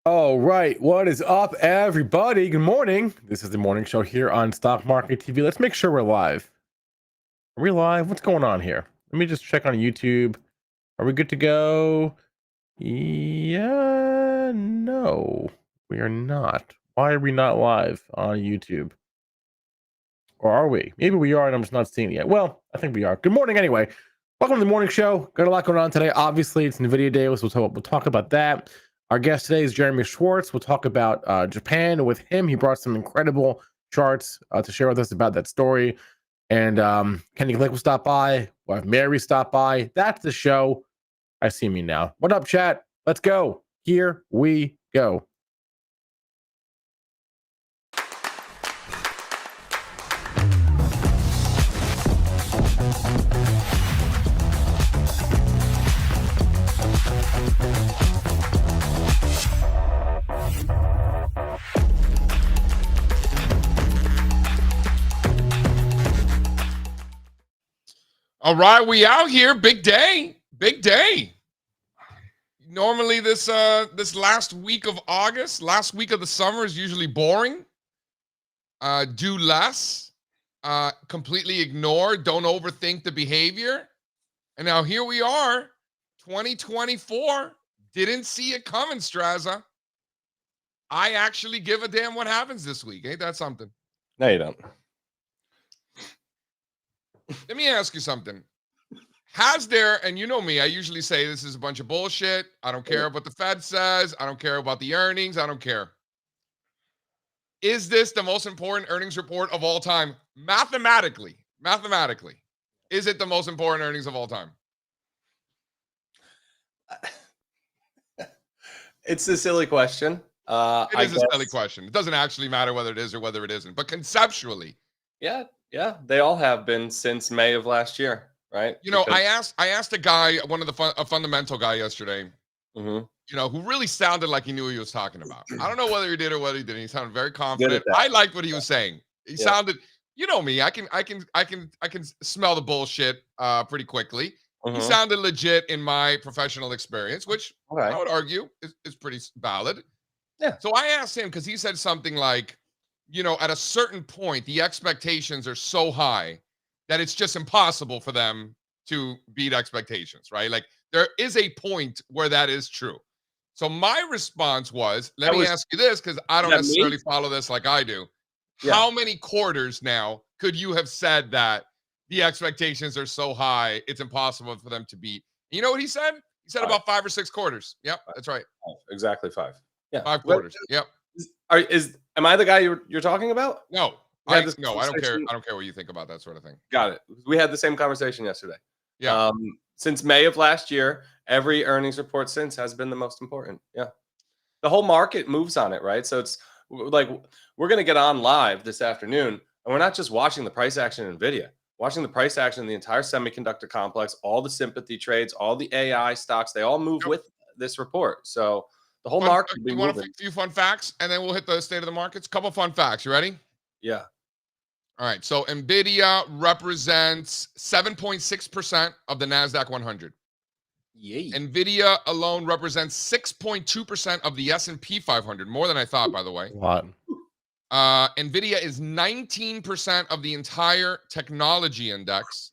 All right, what is up, everybody? Good morning. This is the morning show here on Stock Market TV. Let's make sure we're live. Are we live? What's going on here? Let me just check on YouTube. Are we good to go? Yeah, no, we are not. Why are we not live on YouTube? Or are we? Maybe we are and I'm just not seeing it yet. Well, I think we are. Good morning anyway. Welcome to the morning show. Got a lot going on today. Obviously, it's Nvidia Day, so we'll talk about that. Our guest today is Jeremy Schwarz. We'll talk about Japan with him. He brought some incredible charts to share with us about that story. And Kenny Glick will stop by. We'll have Mary stop by. That's the show. I see me now. What up, chat? Let's go. Here we go. All right, we out here. Big day. Big day. Normally this last week of August, last week of the summer is usually boring. Do less. Completely ignore. Don't overthink the behavior. And now here we are, 2024. Didn't see it coming, Strazza. I actually give a damn what happens this week. Ain't that something? No, you don't. Let me ask you something. Has there, and you know me, I usually say this is a bunch of bullshit. I don't care what the Fed says. I don't care about the earnings. I don't care. Is this the most important earnings report of all time? Mathematically, is it the most important earnings of all time? It's a silly question. It is a silly question. It doesn't actually matter whether it is or whether it isn't. But conceptually, yeah, they all have been since May of last year, right? You know, I asked a guy, a fundamental guy yesterday, Mm-hmm. you know, who really sounded like he knew what he was talking about. I don't know whether he did or whether he didn't. He sounded very confident. I liked what he was saying. He sounded, you know me, I can smell the bullshit pretty quickly. Mm-hmm. He sounded legit in my professional experience, which I would argue is pretty valid. Yeah. So I asked him because he said something like, you know, at a certain point, the expectations are so high that it's just impossible for them to beat expectations, right? Like there is a point where that is true. So my response was, let me ask you this, because I don't necessarily follow this like I do. Yeah. How many quarters now could you have said that the expectations are so high, it's impossible for them to beat? You know what he said? He said 5. About 5 or 6 quarters. Yep, that's right. Exactly 5. Yeah. 5 quarters. Yep. Am I the guy you're talking about? No. I don't care. I don't care what you think about that sort of thing. Got it. We had the same conversation yesterday. Yeah. Since May of last year, every earnings report since has been the most important. Yeah. The whole market moves on it, right? So it's like we're going to get on live this afternoon, and we're not just watching the price action in Nvidia, watching the price action in the entire semiconductor complex, all the sympathy trades, all the AI stocks, they all move with this report. So the whole market will be moving. You want a few fun facts, and then we'll hit the state of the markets? Couple fun facts. You ready? Yeah. All right. So Nvidia represents 7.6% of the NASDAQ 100. Yay. Nvidia alone represents 6.2% of the S&P 500. More than I thought, by the way. A lot. Nvidia is 19% of the entire technology index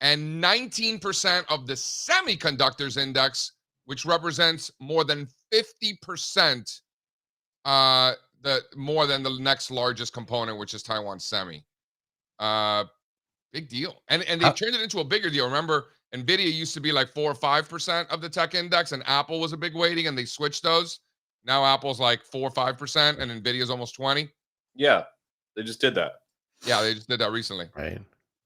and 19% of the semiconductors index, which represents more than 50%, more than the next largest component, which is Taiwan Semi. Big deal. And they've turned it into a bigger deal. Remember, Nvidia used to be like 4 or 5% of the tech index, and Apple was a big weighting, and they switched those. Now Apple's like 4 or 5%, and Nvidia's almost 20. Yeah, they just did that. Yeah, they just did that recently. Right.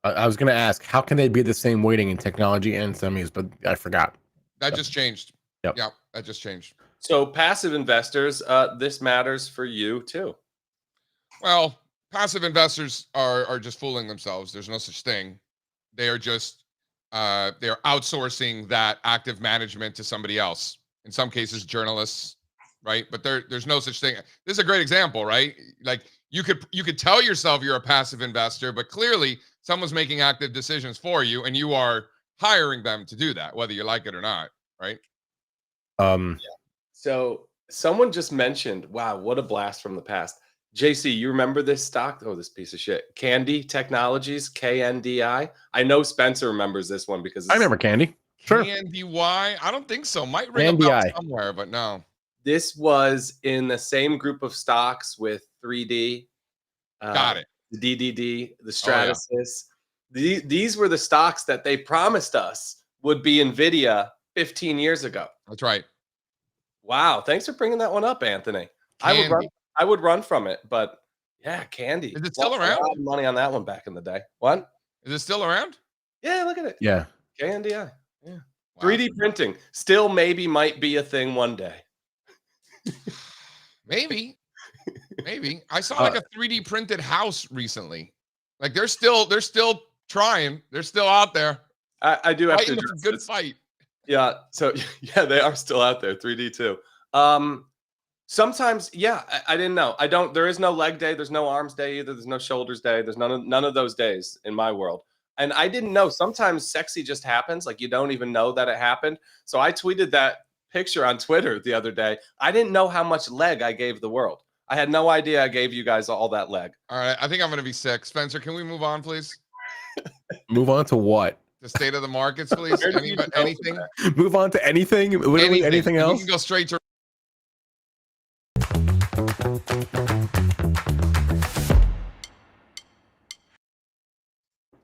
I was going to ask, how can they be the same weighting in technology and semis, but I forgot. That just changed. Yep. Yeah, that just changed. So passive investors, this matters for you too. Well, passive investors are just fooling themselves. There's no such thing. They are just they're outsourcing that active management to somebody else. In some cases, journalists, right? But there's no such thing. This is a great example, right? Like you could tell yourself you're a passive investor, but clearly someone's making active decisions for you, and you are hiring them to do that, whether you like it or not, right? Yeah. So Someone just mentioned, wow, what a blast from the past. JC, you remember this stock? Oh, this piece of shit. Candy Technologies, KNDI. I know Spencer remembers this one because I remember Candy. Sure. KNDY? I don't think so. Might ring a bell KNDI. somewhere, but no. this was in the same group of stocks with 3D. Got it. The DDD, the Stratasys. These were the stocks that they promised us would be Nvidia 15 years ago. That's right. Wow. Thanks for bringing that one up, Anthony. I would run from it, but yeah, Candy. Is it still around? A lot of money on that one back in the day. What? Is it still around? Yeah, look at it. Yeah. KNDI. Yeah. Wow. 3D printing still maybe might be a thing one day. Maybe. I saw like a 3D printed house recently. Like they're still trying. They're still out there. I do have to Fighting a good fight. Yeah. So yeah, they are still out there. 3D too. Sometimes, yeah, I didn't know. There is no leg day. There's no arms day either. There's no shoulders day. There's none of those days in my world. And I didn't know. Sometimes sexy just happens. Like you don't even know that it happened. So I tweeted that picture on Twitter the other day. I didn't know how much leg I gave the world. I had no idea I gave you guys all that leg. All right. I think I'm going to be sick. Spencer, can we move on, please? Move on to what? The state of the markets, please. Anything? Move on to anything? Literally anything else? We can go straight to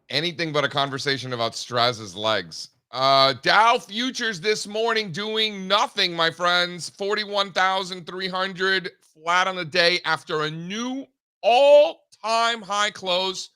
anything but a conversation about Strazza's legs. Dow futures this morning doing nothing, my friends. 41,300 flat on the day after a new all-time high close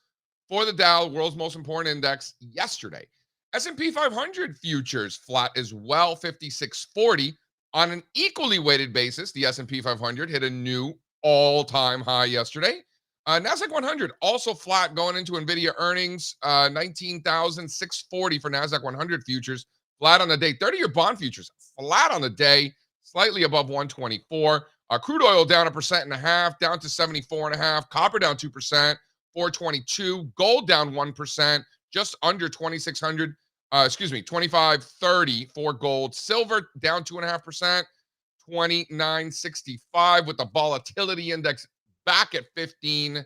for the Dow, world's most important index, yesterday. S&P 500 futures flat as well, 5640. On an equally weighted basis, the S&P 500 hit a new all-time high yesterday. NASDAQ 100 also flat going into Nvidia earnings, 19,640 for NASDAQ 100 futures, flat on the day. 30-year bond futures flat on the day, slightly above 124. Crude oil down 1.5%, down to 74.5. Copper down 2%, 422. Gold down 1%, just under 2,600. 25.30 for gold. Silver down 2.5%, 29.65 with the volatility index back at 15,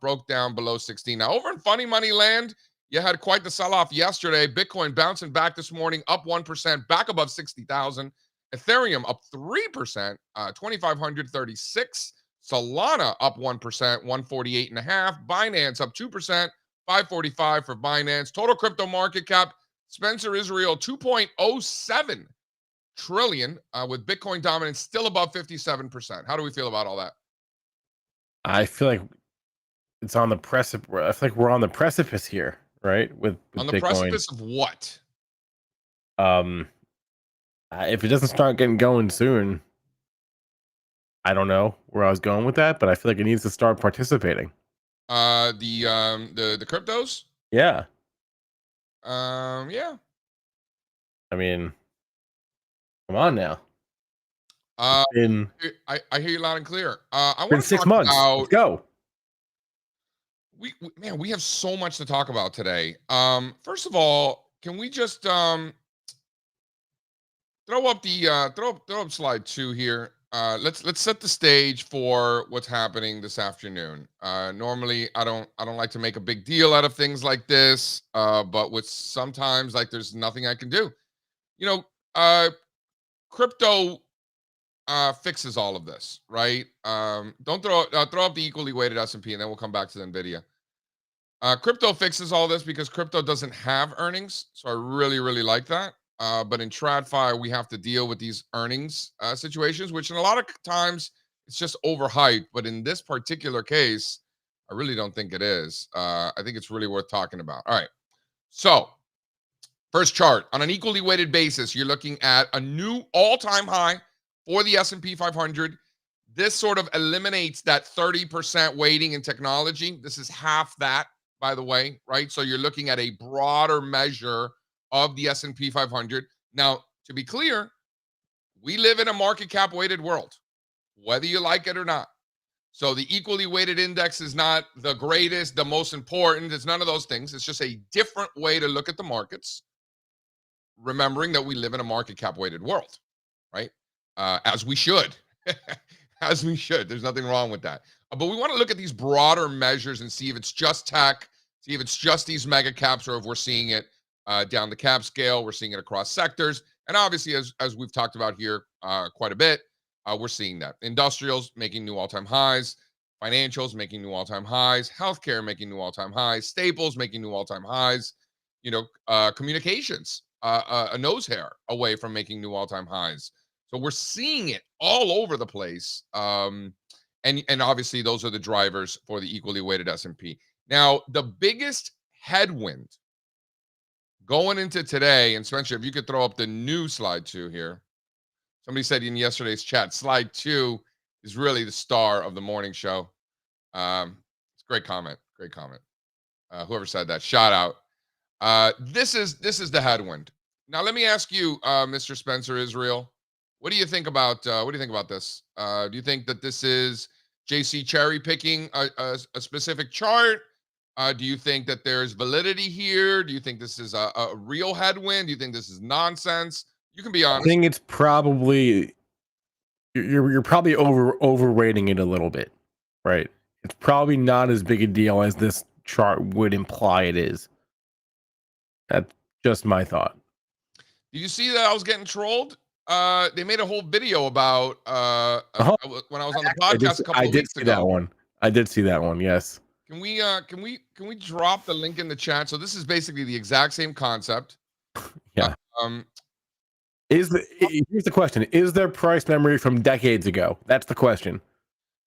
broke down below 16. Now, over in funny money land, you had quite the sell-off yesterday. Bitcoin bouncing back this morning, up 1%, back above 60,000. Ethereum up 3%, 2,536. Solana up 1%, 148.5. Binance up 2%, 545 for Binance. Total crypto market cap, Spencer Israel, 2.07 trillion, with Bitcoin dominance still above 57%. How do we feel about all that? I feel like it's on the precipice. I feel like we're on the precipice here, right? With on the Bitcoin. Precipice of what? If it doesn't start getting going soon, I don't know where I was going with that, but I feel like it needs to start participating. The cryptos? Yeah. Yeah. I mean, come on now. I hear you loud and clear. I want to 6 months. Let's go. We have so much to talk about today. First of all, can we just throw up slide 2 here? Let's set the stage for what's happening this afternoon. Normally I don't like to make a big deal out of things like this, but with sometimes like there's nothing I can do. Crypto fixes all of this, right? Don't throw up the equally weighted S&P, and then we'll come back to the Nvidia. Crypto fixes all this because crypto doesn't have earnings, so I really like that. But in TradFi, we have to deal with these earnings situations, which in a lot of times it's just overhyped. But in this particular case, I really don't think it is. I think it's really worth talking about. All right. So first chart, on an equally weighted basis, you're looking at a new all-time high for the S&P 500. This sort of eliminates that 30% weighting in technology. This is half that, by the way, right? So you're looking at a broader measure of the S&P 500. Now, to be clear, we live in a market cap weighted world, whether you like it or not. So the equally weighted index is not the greatest, the most important. It's none of those things. It's just a different way to look at the markets, remembering that we live in a market cap weighted world, right? As we should. As we should. There's nothing wrong with that. But we want to look at these broader measures and see if it's just tech, see if it's just these mega caps, or if we're seeing it down the cap scale. We're seeing it across sectors. And obviously, as we've talked about here quite a bit, we're seeing that. Industrials making new all-time highs, financials making new all-time highs, healthcare making new all-time highs, staples making new all-time highs, communications, a nose hair away from making new all-time highs. So we're seeing it all over the place. And obviously those are the drivers for the equally weighted S&P. Now, the biggest headwind going into today, and Spencer, if you could throw up the new slide 2 here. Somebody said in yesterday's chat, slide 2 is really the star of the morning show. It's a great comment. Great comment. Whoever said that, shout out. This is the headwind. Now, let me ask you, Mr. Spencer Israel. What do you think about this? Do you think that this is JC cherry picking a specific chart? Do you think that there's validity here? Do you think this is a real headwind? Do you think this is nonsense? You can be honest. I think it's probably you're probably overrating it a little bit, right? It's probably not as big a deal as this chart would imply it is. That's just my thought. Did you see that I was getting trolled? They made a whole video about when I was on the podcast a couple of weeks ago. I did see that one. Yes. Can we drop the link in the chat? So this is basically the exact same concept. Yeah. Here's the question: is there price memory from decades ago? That's the question.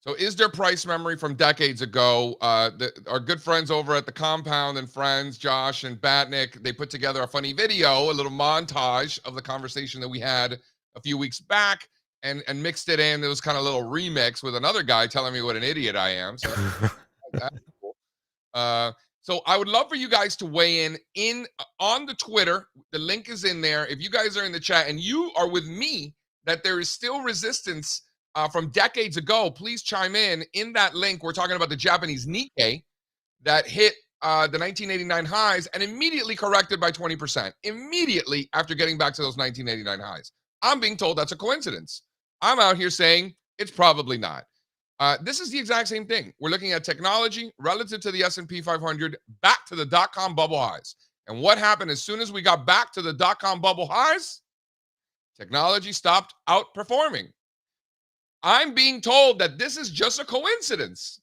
So is there price memory from decades ago? Our good friends over at the Compound and Friends, Josh and Batnick, they put together a funny video, a little montage of the conversation that we had a few weeks back, and mixed it in. It was kind of a little remix with another guy telling me what an idiot I am. So that's cool. So I would love for you guys to weigh in on the Twitter. The link is in there. If you guys are in the chat and you are with me that there is still resistance from decades ago, please chime in that link. We're talking about the Japanese Nikkei that hit the 1989 highs and immediately corrected by 20%, immediately after getting back to those 1989 highs. I'm being told that's a coincidence. I'm out here saying it's probably not. This is the exact same thing. We're looking at technology relative to the S&P 500 back to the dot-com bubble highs. And what happened as soon as we got back to the dot-com bubble highs? Technology stopped outperforming. I'm being told that this is just a coincidence.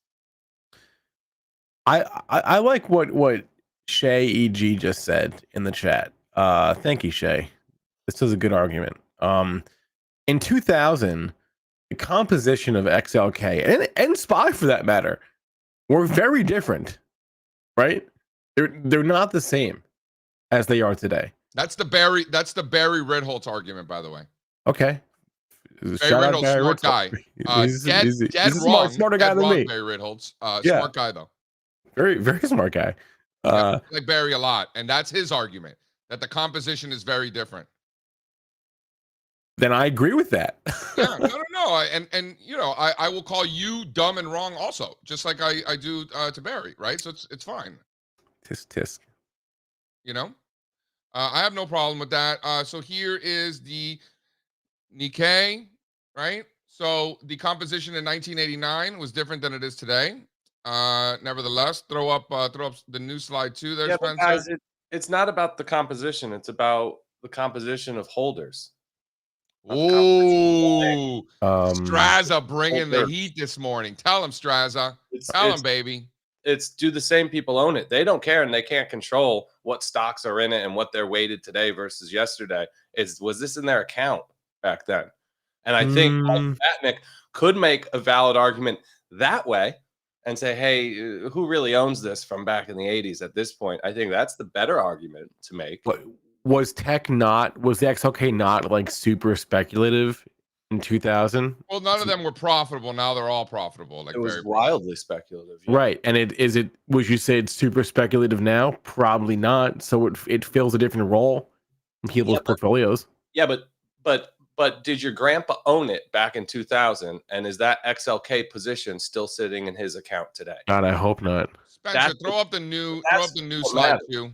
I like what Shay EG just said in the chat. Thank you, Shay. This is a good argument. In 2000, the composition of XLK and SPY, for that matter, were very different, right? They're not the same as they are today. That's the Barry Ritholtz argument, by the way. Okay. Barry Ritholtz, smart guy. Dead wrong. Smarter guy than me. Barry Ritholtz, yeah. Smart guy though. Very, very smart guy. I like Barry a lot, and that's his argument that the composition is very different. Then I agree with that. Yeah, no, and I will call you dumb and wrong also, just like I do to Barry, right? So it's fine. Tisk. I have no problem with that. So here is the Nikkei, right? So the composition in 1989 was different than it is today. Nevertheless, throw up the new slide 2 there, Spencer. Guys, it's not about the composition. It's about the composition of holders. Ooh, Strazza bringing the heat this morning. Tell him, Strazza. Tell him, baby. It's do the same people own it? They don't care, and they can't control what stocks are in it and what they're weighted today versus yesterday. Was this in their account back then? And I think Batnick could make a valid argument that way and say, hey, who really owns this from back in the 80s at this point? I think that's the better argument to make. But was the XLK not like super speculative in 2000? Well, none of them were profitable. Now they're all profitable. Like it was wildly speculative. Yeah. Right. And would you say it's super speculative now? Probably not. So it fills a different role in people's portfolios. Yeah, but did your grandpa own it back in 2000? And is that XLK position still sitting in his account today? God, I hope not. Spencer, throw up the new slide 2.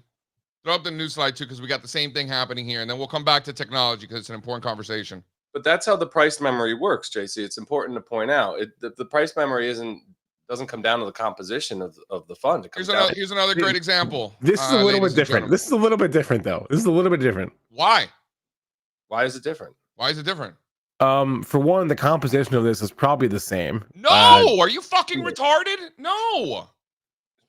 Throw up the new slide 2 because we got the same thing happening here, and then we'll come back to technology because it's an important conversation. But that's how the price memory works, JC. It's important to point out. The price memory doesn't come down to the composition of the fund. Here's another great example. This is a little bit different. This is a little bit different, though. This is a little bit different. Why? Why is it different? Why is it different? For one, the composition of this is probably the same. No, are you fucking retarded? No.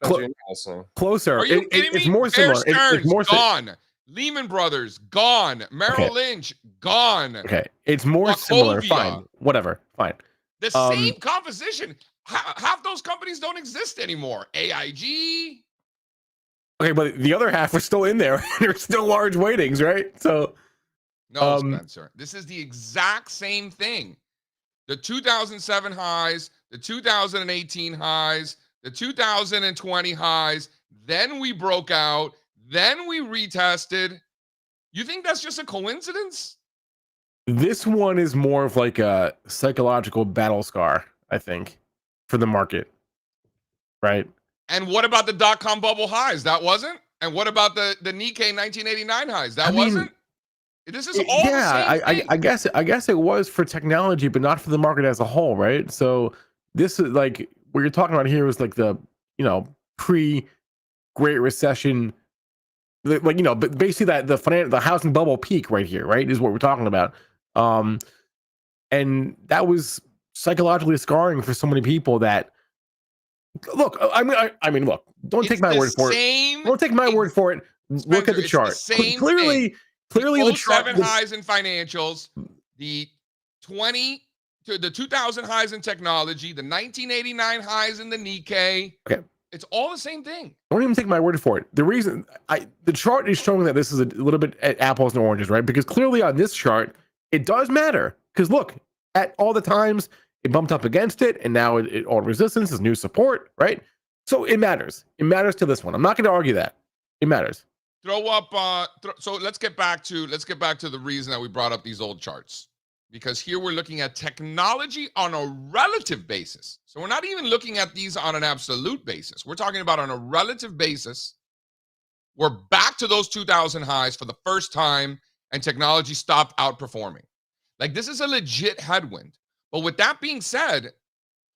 Closer. Are you kidding me? It's more similar. It's more gone. Lehman Brothers gone. Merrill Lynch gone. Okay, it's more similar. Fine, whatever. Fine. The same composition. Half those companies don't exist anymore. AIG. Okay, but the other half are still in there. They're still large weightings, right? So. No, Spencer. This is the exact same thing. The 2007 highs, the 2018 highs, the 2020 highs. Then we broke out. Then we retested. You think that's just a coincidence? This one is more of like a psychological battle scar, I think, for the market. Right? And what about the dot-com bubble highs? That wasn't? And what about the Nikkei 1989 highs? That wasn't? This is all the same thing. I guess it was for technology, but not for the market as a whole, right? So this is like what you're talking about here was like the, pre-Great Recession, but basically the housing bubble peak right here, right, is what we're talking about. And that was psychologically scarring for so many people that look, I mean, look, don't take my word for it. Don't take my word for it. Look at the chart. Clearly, the chart. 07 highs in financials, the 2000 highs in technology, the 1989 highs in the Nikkei. Okay, it's all the same thing. Don't even take my word for it. The reason the chart is showing that this is a little bit at apples and oranges, right? Because clearly on this chart, it does matter. Because look, at all the times it bumped up against it, and now it all resistance is new support, right? So it matters. It matters to this one. I'm not going to argue that. It matters. Throw up. So let's get back to the reason that we brought up these old charts, because here we're looking at technology on a relative basis. So we're not even looking at these on an absolute basis. We're talking about on a relative basis. We're back to those 2000 highs for the first time, and technology stopped outperforming. Like, this is a legit headwind. But with that being said,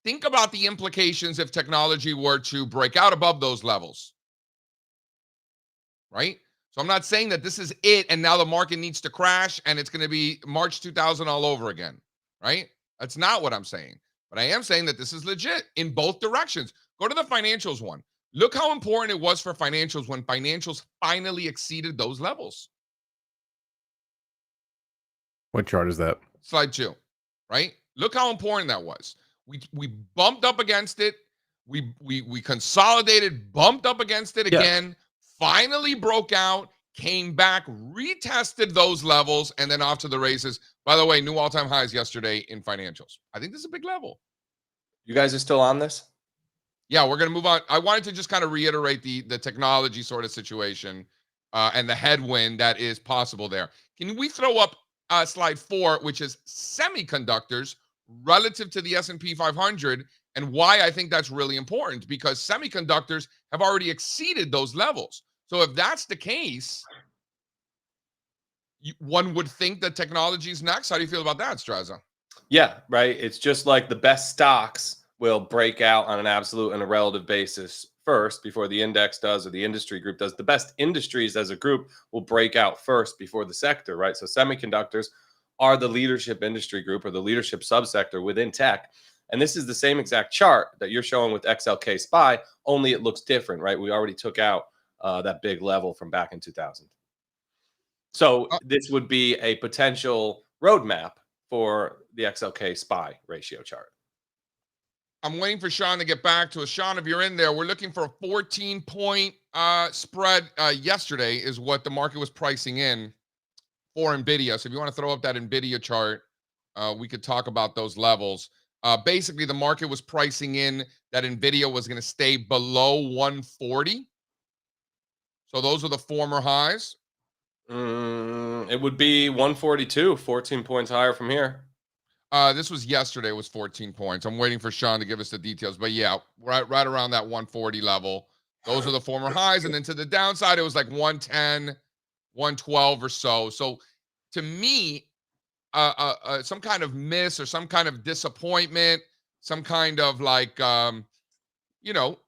think about the implications if technology were to break out above those levels. Right? So I'm not saying that this is it and now the market needs to crash and it's going to be March 2000 all over again. Right? That's not what I'm saying. But I am saying that this is legit in both directions. Go to the financials one. Look how important it was for financials when financials finally exceeded those levels. What chart is that? Slide 2. Right? Look how important that was. We bumped up against it. We consolidated, bumped up against it again. Finally broke out, came back, retested those levels, and then off to the races. By the way, new all-time highs yesterday in financials. I think this is a big level. You guys are still on this? Yeah, we're going to move on. I wanted to just kind of reiterate the technology sort of situation and the headwind that is possible there. Can we throw up slide 4, which is semiconductors relative to the S&P 500, and why I think that's really important, because semiconductors have already exceeded those levels. So if that's the case, one would think that technology is next. How do you feel about that, Strazza? Yeah, right. It's just like the best stocks will break out on an absolute and a relative basis first before the index does or the industry group does. The best industries as a group will break out first before the sector, right? So semiconductors are the leadership industry group or the leadership subsector within tech. And this is the same exact chart that you're showing with XLK SPY, only it looks different, right? We already took out that big level from back in 2000. So this would be a potential roadmap for the XLK SPY ratio chart. I'm waiting for Sean to get back to us. Sean, if you're in there, we're looking for a 14-point spread yesterday is what the market was pricing in for Nvidia. So if you want to throw up that Nvidia chart, we could talk about those levels. Basically, the market was pricing in that Nvidia was going to stay below 140. So those are the former highs. It would be 142, 14 points higher from here. This was yesterday, it was 14 points. I'm waiting for Sean to give us the details. But yeah, right around that 140 level. Those are the former highs. And then to the downside, it was like 110, 112 or so. So to me, some kind of miss or some kind of disappointment, some kind of like you know,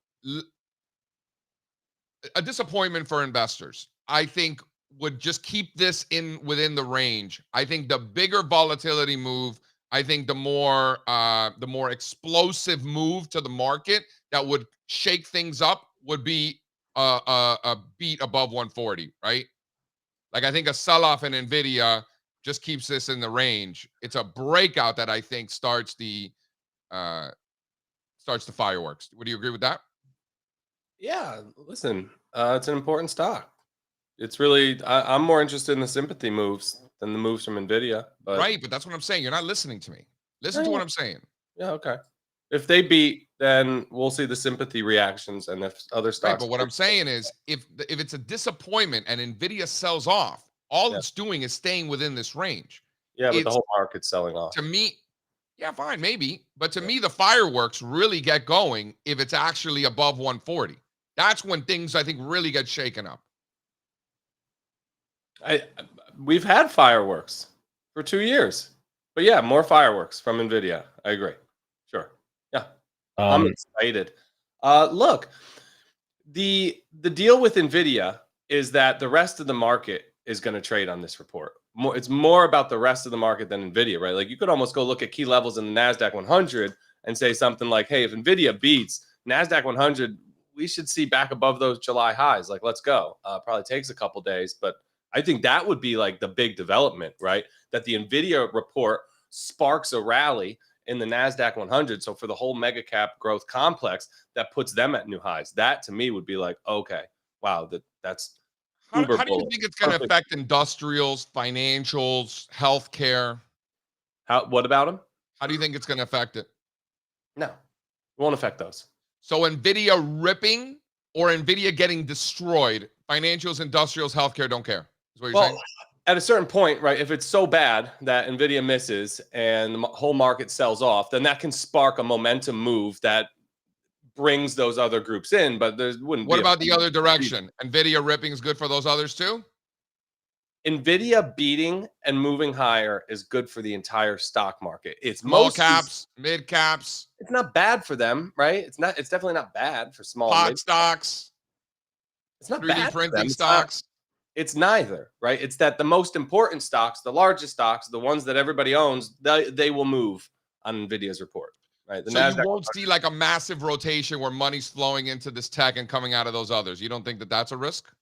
a disappointment for investors, I think would just keep this within the range. I think the bigger volatility move, I think the more explosive move to the market that would shake things up would be a beat above 140, right? Like I think a sell-off in Nvidia just keeps this in the range. It's a breakout that I think starts the fireworks. Would you agree with that? Yeah, listen, it's an important stock. It's really I'm more interested in the sympathy moves than the moves from Nvidia. But Right, but that's what I'm saying. You're not listening to me. Listen to what I'm saying. yeah, okay. If they beat, then we'll see the sympathy reactions, and if other stocks. Right, but what I'm saying is, if it's a disappointment and Nvidia sells off, all it's doing is staying within this range. Yeah, but the whole market's selling off. To me, yeah, fine, maybe. But to me, the fireworks really get going if it's actually above 140. That's when things, I think, really get shaken up. We've had fireworks for 2 years. But yeah, more fireworks from Nvidia. I agree. Sure. Yeah. I'm excited. Look, the deal with Nvidia is that the rest of the market is going to trade on this report. It's more about the rest of the market than Nvidia, right? Like you could almost go look at key levels in the NASDAQ 100 and say something like, hey, if Nvidia beats NASDAQ 100, we should see back above those July highs. Like, let's go. Probably takes a couple days, but I think that would be like the big development, right? That the Nvidia report sparks a rally in the NASDAQ 100. So for the whole mega cap growth complex, that puts them at new highs. That to me would be like, okay, wow, that's how do you think it's going to affect industrials, financials, healthcare? What about them? How do you think it's going to affect it? No, it won't affect those. So Nvidia ripping or Nvidia getting destroyed? Financials, industrials, healthcare don't care. Is what you're saying? At a certain point, right, if it's so bad that Nvidia misses and the whole market sells off, then that can spark a momentum move that brings those other groups in. But there wouldn't. What about the other direction? Nvidia ripping is good for those others too? Nvidia beating and moving higher is good for the entire stock market. It's small caps, mid caps. It's not bad for them, right? It's definitely not bad for small hot stocks. It's not 3D bad printing stocks. It's neither, right? It's that the most important stocks, the largest stocks, the ones that everybody owns, they will move on Nvidia's report, right? So you won't see like a massive rotation where money's flowing into this tech and coming out of those others. You don't think that that's a risk?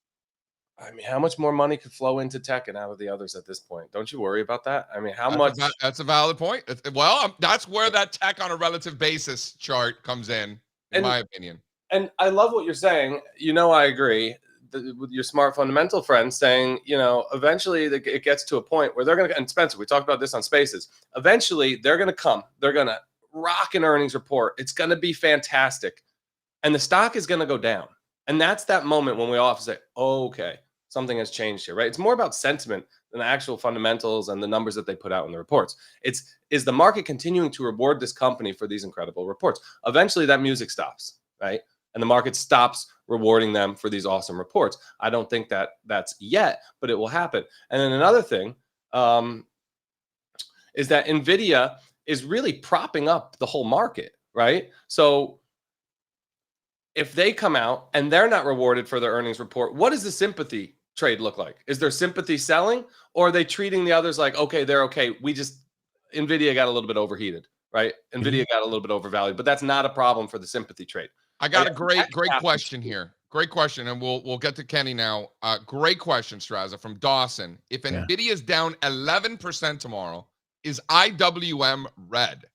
I mean, how much more money could flow into tech and out of the others at this point? Don't you worry about that? I mean, how much? That's a valid point. Well, that's where that tech on a relative basis chart comes in my opinion. And I love what you're saying. I agree with your smart fundamental friends saying, eventually it gets to a point where they're going to, and Spencer, we talked about this on Spaces. Eventually they're going to come, they're going to rock an earnings report. It's going to be fantastic. And the stock is going to go down. And that's that moment when we all have to say, oh, okay, something has changed here, right? It's more about sentiment than the actual fundamentals and the numbers that they put out in the reports. Is the market continuing to reward this company for these incredible reports? Eventually that music stops, right? And the market stops rewarding them for these awesome reports. I don't think that's yet, but it will happen. And then another thing is that Nvidia is really propping up the whole market, right? So if they come out and they're not rewarded for their earnings report, what does the sympathy trade look like? Is there sympathy selling, or are they treating the others like, okay, they're okay? Nvidia got a little bit overheated, right? Nvidia got a little bit overvalued, but that's not a problem for the sympathy trade. I got a great question here. Great question, and we'll get to Kenny now. Great question, Strazza, from Dawson. If Nvidia is down 11% tomorrow, is IWM red?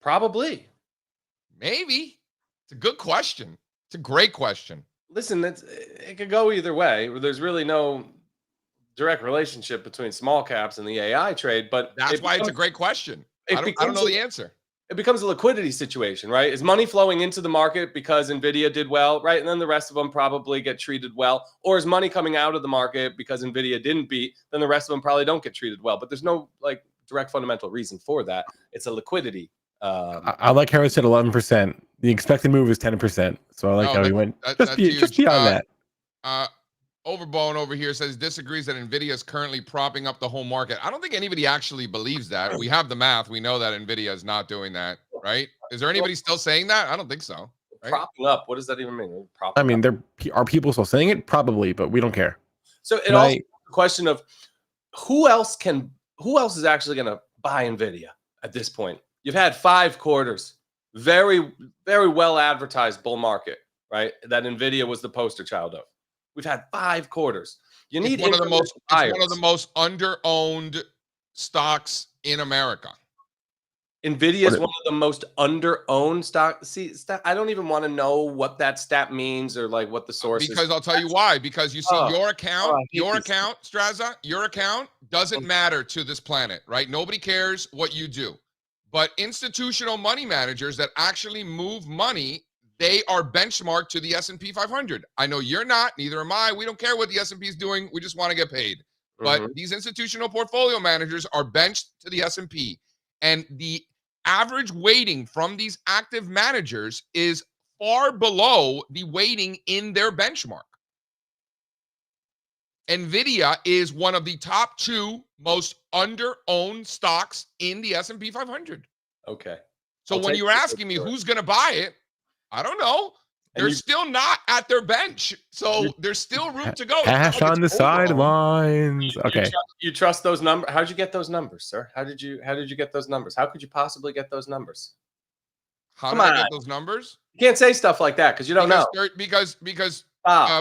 Probably. Maybe. It's a good question. It's a great question. Listen, it could go either way. There's really no direct relationship between small caps and the AI trade, but that's why it's a great question. I don't know the answer. It becomes a liquidity situation, right? Is money flowing into the market because Nvidia did well, right? And then the rest of them probably get treated well. Or is money coming out of the market because Nvidia didn't beat, then the rest of them probably don't get treated well. But there's no like direct fundamental reason for that. It's a liquidity. I like how it said 11%. The expected move is 10%. So I like how he went just beyond that. Overbone over here says disagrees that Nvidia is currently propping up the whole market. I don't think anybody actually believes that. We have the math. We know that Nvidia is not doing that, right? Is there anybody still saying that? I don't think so. Right? Propping up. What does that even mean? I mean, are people still saying it? Probably, but we don't care. So it also the question of who else is actually going to buy Nvidia at this point? You've had 5 quarters, very, very well advertised bull market, right? That Nvidia was the poster child of. We've had 5 quarters. You need one of the most under-owned stocks in America. Nvidia is one of the most under-owned stock. See, I don't even want to know what that stat means or like what the source is. Because I'll tell you why. Because you see your account, Strazza, your account doesn't matter to this planet, right? Nobody cares what you do. But institutional money managers that actually move money, they are benchmarked to the S&P 500. I know you're not, neither am I. We don't care what the S&P is doing. We just want to get paid. But these institutional portfolio managers are benched to the S&P. And the average weighting from these active managers is far below the weighting in their benchmark. Nvidia is one of the top 2 most under-owned stocks in the S&P 500. Okay. So when you're asking me who's going to buy it, I don't know. They're still not at their bench. So there's still room to go. Cash on the sidelines. Okay. You trust those numbers? How'd you get those numbers, sir? How did you get those numbers? How could you possibly get those numbers? How did I get those numbers? You can't say stuff like that because you don't know. Because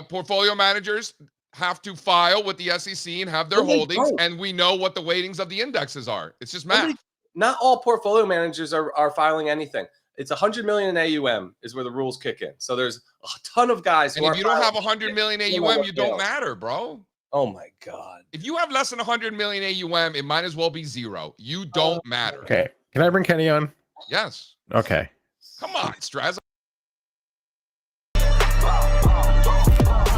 portfolio managers have to file with the SEC and have their holdings, and we know what the weightings of the indexes are. It's just math. Not all portfolio managers are filing anything. It's 100 million in AUM is where the rules kick in. So there's a ton of guys. And if you don't have 100 million AUM, you don't matter, bro. Oh my God. If you have less than 100 million AUM, it might as well be 0. You don't matter. Okay. Can I bring Kenny on? Yes. Okay. Come on, Strazza.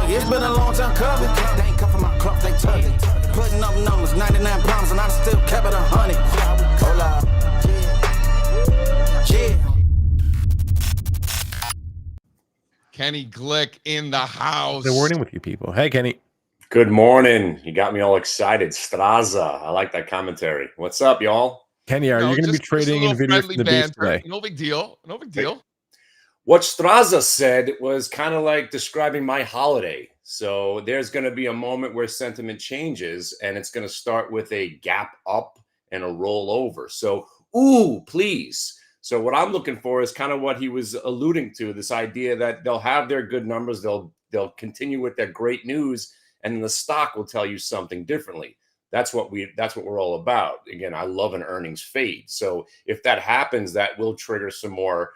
It's been a long time coming. They ain't come from my club, they tug it. Putting up numbers, 99 pounds, and I still kept it 100. Hola. Yeah. Kenny Glick in the house. They're wording with you people. Hey, Kenny. Good morning. You got me all excited. Strazza. I like that commentary. What's up, y'all? Kenny, are you going to be trading Nvidia for the beast today? No big deal. No big deal. What Strazza said was kind of like describing my holiday. So there's going to be a moment where sentiment changes, and it's going to start with a gap up and a roll over. So, ooh, please. So what I'm looking for is kind of what he was alluding to, this idea that they'll have their good numbers, they'll continue with their great news, and the stock will tell you something differently. That's what we're all about. Again, I love an earnings fade. So if that happens, that will trigger some more,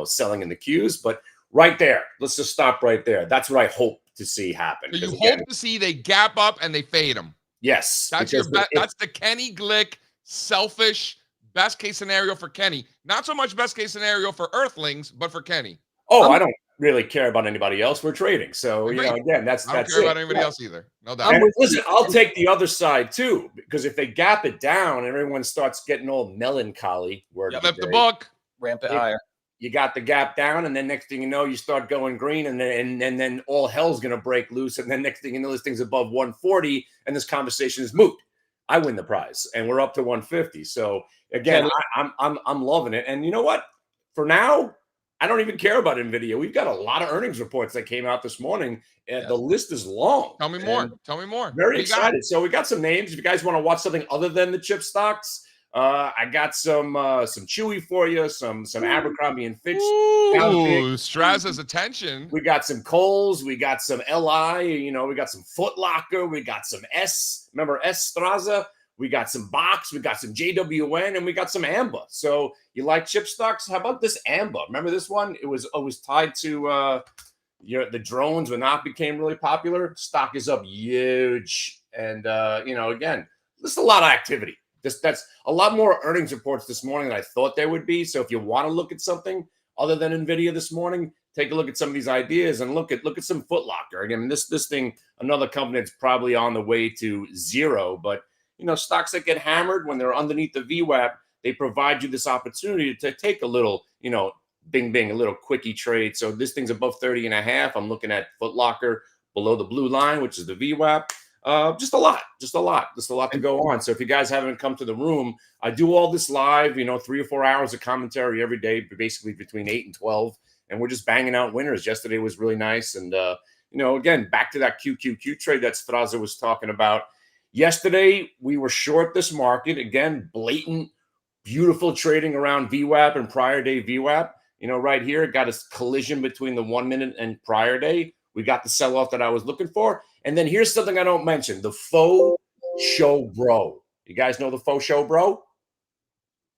selling in the queues. But right there, let's just stop right there. That's what I hope to see happen. So you hope to see they gap up and they fade them. Yes. That's that's the Kenny Glick selfish best case scenario for Kenny. Not so much best case scenario for Earthlings, but for Kenny. Oh, I don't really care about anybody else. We're trading. So, again, that's I don't care about anybody else either. No doubt. And listen, I'll take the other side too, because if they gap it down and everyone starts getting all melancholy, flip the book, ramp it higher. You got the gap down, and then next thing you know, you start going green, and then all hell's going to break loose, and then next thing you know, this thing's above 140, and this conversation is moot. I win the prize, and we're up to 150. So again, I'm loving it. And you know what? For now, I don't even care about Nvidia. We've got a lot of earnings reports that came out this morning. The list is long. Tell me more. Tell me more. Very excited. So we got some names. If you guys want to watch something other than the chip stocks, I got some Chewy for you, some Abercrombie and Fitch. Ooh, Strazza's attention. We got some Kohl's, we got some LI, we got some Foot Locker, we got some S. Remember S Strazza? We got some Box, we got some JWN, and we got some Amba. So you like chip stocks? How about this Amba? Remember this one? It was tied to the drones when that became really popular. Stock is up huge, and again, there's a lot of activity. That's a lot more earnings reports this morning than I thought there would be. So if you want to look at something other than Nvidia this morning, take a look at some of these ideas and look at some Foot Locker. Again, this thing, another company that's probably on the way to zero. But stocks that get hammered when they're underneath the VWAP, they provide you this opportunity to take a little, bing, a little quickie trade. So this thing's above 30.5. I'm looking at Foot Locker below the blue line, which is the VWAP. Just a lot to go on. So if you guys haven't come to the room, I do all this live, 3 or 4 hours of commentary every day, basically between 8 and 12. And we're just banging out winners. Yesterday was really nice. And, again, back to that QQQ trade that Strazza was talking about. Yesterday, we were short this market. Again, blatant, beautiful trading around VWAP and prior day VWAP. Right here, it got a collision between the 1 minute and prior day. We got the sell-off that I was looking for. And then here's something I don't mention, the faux show bro. You guys know the faux show bro?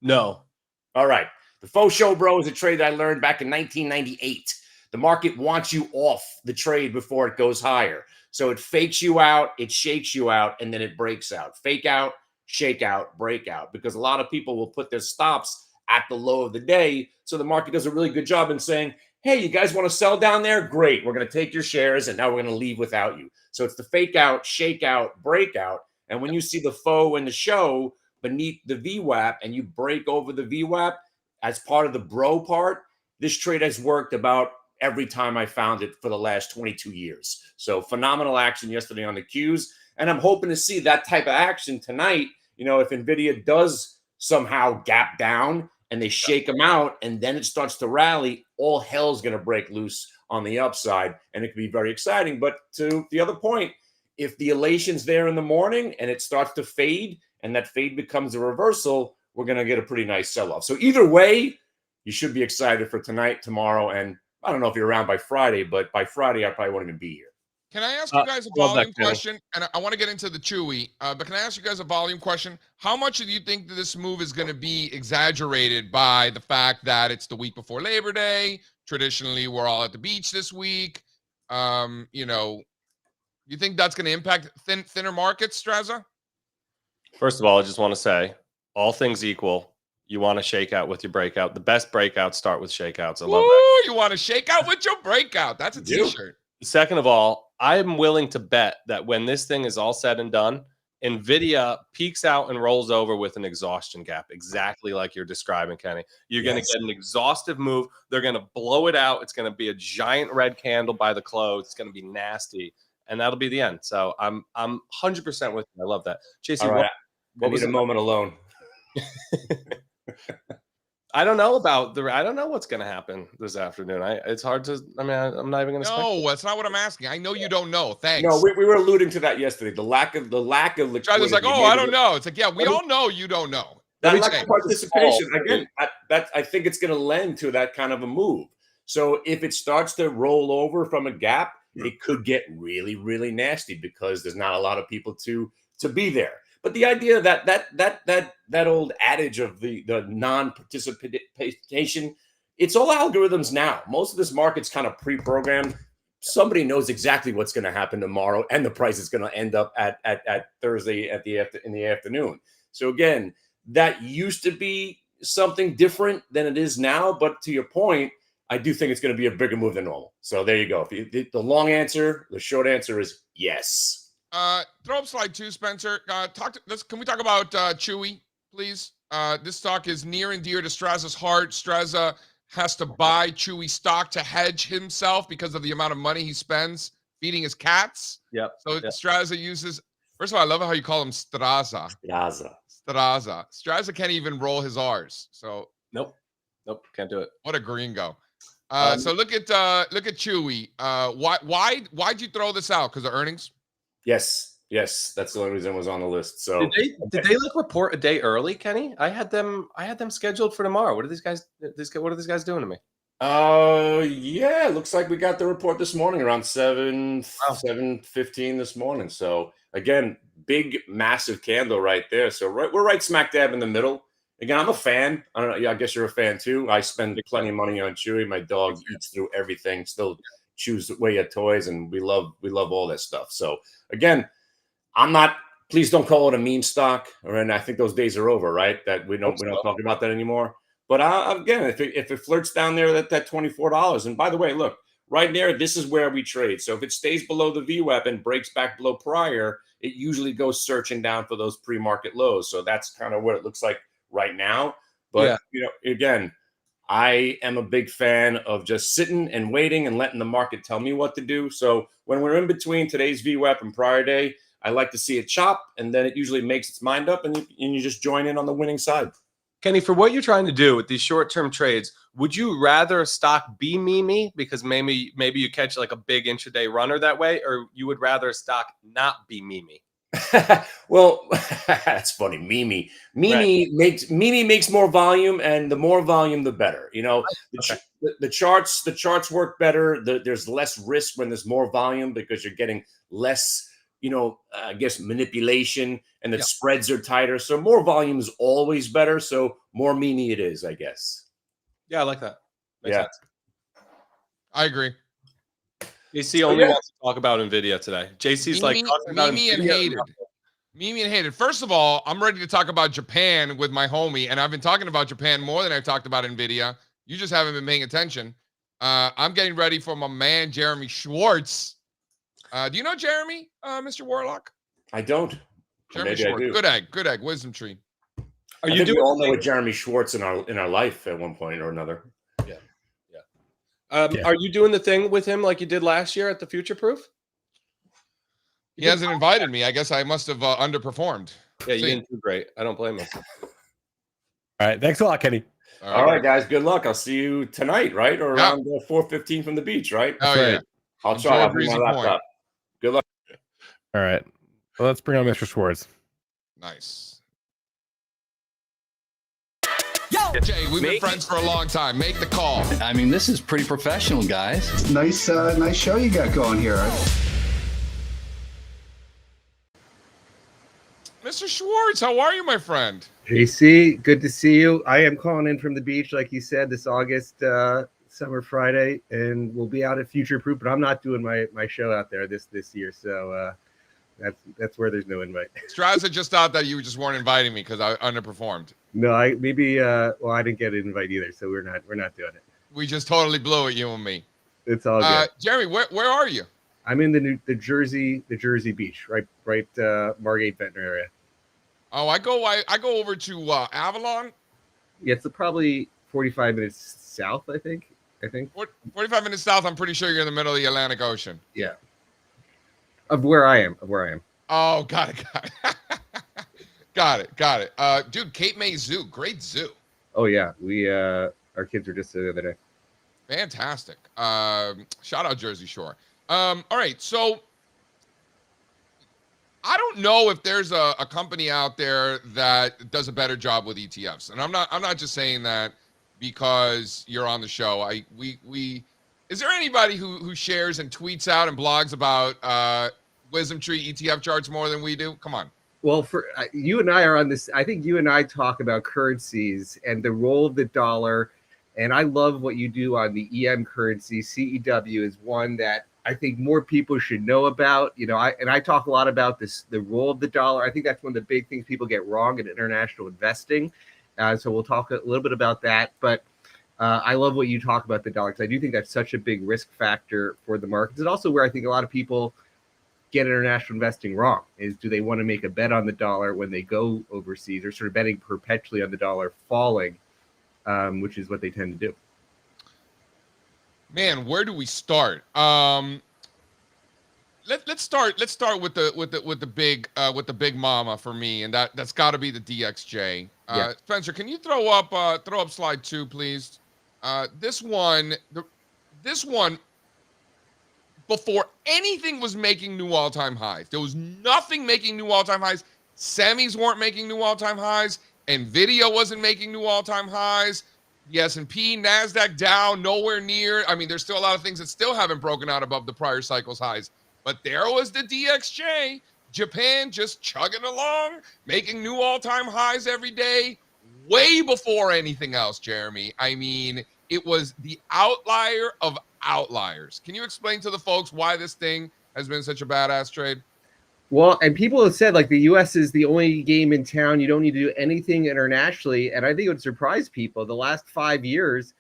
No. All right. The faux show bro is a trade I learned back in 1998. The market wants you off the trade before it goes higher. So it fakes you out, it shakes you out, and then it breaks out. Fake out, shake out, break out. Because a lot of people will put their stops at the low of the day. So the market does a really good job in saying, hey, you guys want to sell down there? Great. We're going to take your shares, and now we're going to leave without you. So it's the fake out, shake out, breakout. And when you see the faux and the show beneath the VWAP and you break over the VWAP as part of the bro part, this trade has worked about every time I found it for the last 22 years. So phenomenal action yesterday on the Qs. And I'm hoping to see that type of action tonight. If Nvidia does somehow gap down and they shake them out and then it starts to rally, all hell's going to break loose on the upside. And it could be very exciting. But to the other point, if the elation's there in the morning and it starts to fade and that fade becomes a reversal, we're going to get a pretty nice sell-off. So either way, you should be excited for tonight, tomorrow, and I don't know if you're around by Friday, but by Friday, I probably won't even be here. Can I ask you guys a volume question? And I want to get into the Chewy, but can I ask you guys a volume question? How much do you think that this move is going to be exaggerated by the fact that it's the week before Labor Day? Traditionally, we're all at the beach this week. You think that's going to impact thinner markets, Strazza? First of all, I just want to say, all things equal, you want to shake out with your breakout. The best breakouts start with shakeouts. I love that. You want to shake out with your breakout. That's a t-shirt. Second of all, I'm willing to bet that when this thing is all said and done, Nvidia peaks out and rolls over with an exhaustion gap, exactly like you're describing, Kenny. You're going to get an exhaustive move. They're going to blow it out. It's going to be a giant red candle by the close. It's going to be nasty, and that'll be the end. So I'm 100% with you. I love that. JC, right. What was a moment alone? I don't know what's going to happen this afternoon. It's hard to. I'm not even going to. No, that's not what I'm asking. I know you don't know. Thanks. No, we were alluding to that yesterday. The lack of liquidity. It's like, I don't know. It's like, yeah, we all know you don't know. That lack of participation. Again, I think it's going to lend to that kind of a move. So if it starts to roll over from a gap, it could get really, really nasty because there's not a lot of people to be there. But the idea that old adage of the non-participation, it's all algorithms now. Most of this market's kind of pre-programmed. Somebody knows exactly what's going to happen tomorrow, and the price is going to end up at Thursday in the afternoon. So again, that used to be something different than it is now. But to your point, I do think it's going to be a bigger move than normal. So there you go. The long answer, the short answer is yes. Throw up slide 2, Spencer. Can we talk about Chewy, please? This stock is near and dear to Strazza's heart. Strazza has to buy Chewy stock to hedge himself because of the amount of money he spends feeding his cats. Yep. So Strazza uses. First of all, I love how you call him Strazza. Strazza. Strazza can't even roll his R's. So nope, can't do it. What a gringo. So look at Chewy. Why'd you throw this out? Because of earnings? Yes, that's the only reason it was on the list. So did they report a day early, Kenny? I had them scheduled for tomorrow. What are these guys doing to me? Yeah, looks like we got the report this morning around 7:15 this morning. So again, big massive candle right there. So we're right smack dab in the middle. Again, I'm a fan. I don't know. Yeah, I guess you're a fan too. I spend plenty of money on Chewy. My dog eats through everything. Still chews away at toys, and we love all that stuff. So again, please don't call it a meme stock, and I think those days are over, right? That we don't talk about that anymore. But again, if it flirts down there at that $24, and by the way, look, right there, this is where we trade. So if it stays below the VWAP and breaks back below prior, it usually goes searching down for those pre-market lows. So that's kind of what it looks like right now. But again, I am a big fan of just sitting and waiting and letting the market tell me what to do. So when we're in between today's VWAP and prior day, I like to see it chop, and then it usually makes its mind up, and you just join in on the winning side. Kenny, for what you're trying to do with these short-term trades, would you rather a stock be meme because maybe you catch like a big intraday runner that way, or you would rather a stock not be meme? Well, that's funny. Mimi makes more volume, and the more volume, the better. You know, the charts work better. There's less risk when there's more volume because you're getting less, I guess, manipulation, and the spreads are tighter. So more volume is always better. So more mimi it is, I guess. Yeah, I like that. Makes sense. I agree. JC only wants to talk about Nvidia today. JC's like talking about Mimi and hated. Mimi and hated. First of all, I'm ready to talk about Japan with my homie, and I've been talking about Japan more than I've talked about Nvidia. You just haven't been paying attention. I'm getting ready for my man Jeremy Schwarz. Do you know Jeremy, Mr. Warlock? I don't. Jeremy Schwarz. Good egg. WisdomTree. Are you doing? We all know Jeremy Schwartz in our life at one point or another. Are you doing the thing with him like you did last year at the Future Proof? He hasn't invited me. I guess I must have underperformed. Yeah, you didn't do great. I don't blame him. All right. Thanks a lot, Kenny. All right, guys. Good luck. I'll see you tonight, right? Or around 4:15 from the beach, right? Oh, yeah. I'll try to bring my laptop. Good luck. All right. Well, let's bring on Mr. Schwartz. Nice. Jay, we've been friends for a long time. Make the call. I mean, this is pretty professional, guys. Nice show you got going here. Mr. Schwartz, how are you, my friend? JC, good to see you. I am calling in from the beach, like you said, this August summer Friday, and we'll be out at Future Proof, but I'm not doing my show out there this year, so that's where there's no invite. Strazza just thought that you just weren't inviting me because I underperformed. No, I didn't get an invite either, so we're not doing it. We just totally blew it, you and me. It's all good. Jeremy, where are you? I'm in the Jersey Beach, right Margate Ventnor area. Oh, I go over to Avalon. Yeah, it's probably 45 minutes south, I think. 45 minutes south. I'm pretty sure you're in the middle of the Atlantic Ocean. Yeah. Of where I am. Oh, got it. Got it. Dude, Cape May Zoo, great zoo. Oh yeah, we our kids were just there the other day. Fantastic. Shout out Jersey Shore. All right, so I don't know if there's a company out there that does a better job with ETFs, and I'm not just saying that because you're on the show. Is there anybody who shares and tweets out and blogs about WisdomTree ETF charts more than we do? Come on. Well, for you and I are on this. I think you and I talk about currencies and the role of the dollar, and I love what you do on the EM currency. CEW is one that I think more people should know about. I talk a lot about the role of the dollar. I think that's one of the big things people get wrong in international investing. So we'll talk a little bit about that. But I love what you talk about the dollar, because I do think that's such a big risk factor for the markets. It's also where I think a lot of people get international investing wrong, is do they want to make a bet on the dollar when they go overseas, or sort of betting perpetually on the dollar falling, which is what they tend to do. Man, where do we start? Let's start with the big mama for me, and that's got to be the DXJ. Spencer, can you throw up slide 2, please? This one, before anything was making new all-time highs. There was nothing making new all-time highs. Semis weren't making new all-time highs. Nvidia wasn't making new all-time highs. The S&P, NASDAQ down, nowhere near. I mean, there's still a lot of things that still haven't broken out above the prior cycle's highs. But there was the DXJ. Japan just chugging along, making new all-time highs every day, way before anything else, Jeremy. I mean, it was the outlier of outliers. Can you explain to the folks why this thing has been such a badass trade? Well, and people have said, like, the U.S. is the only game in town. You don't need to do anything internationally. And I think it would surprise people. The last 5 years,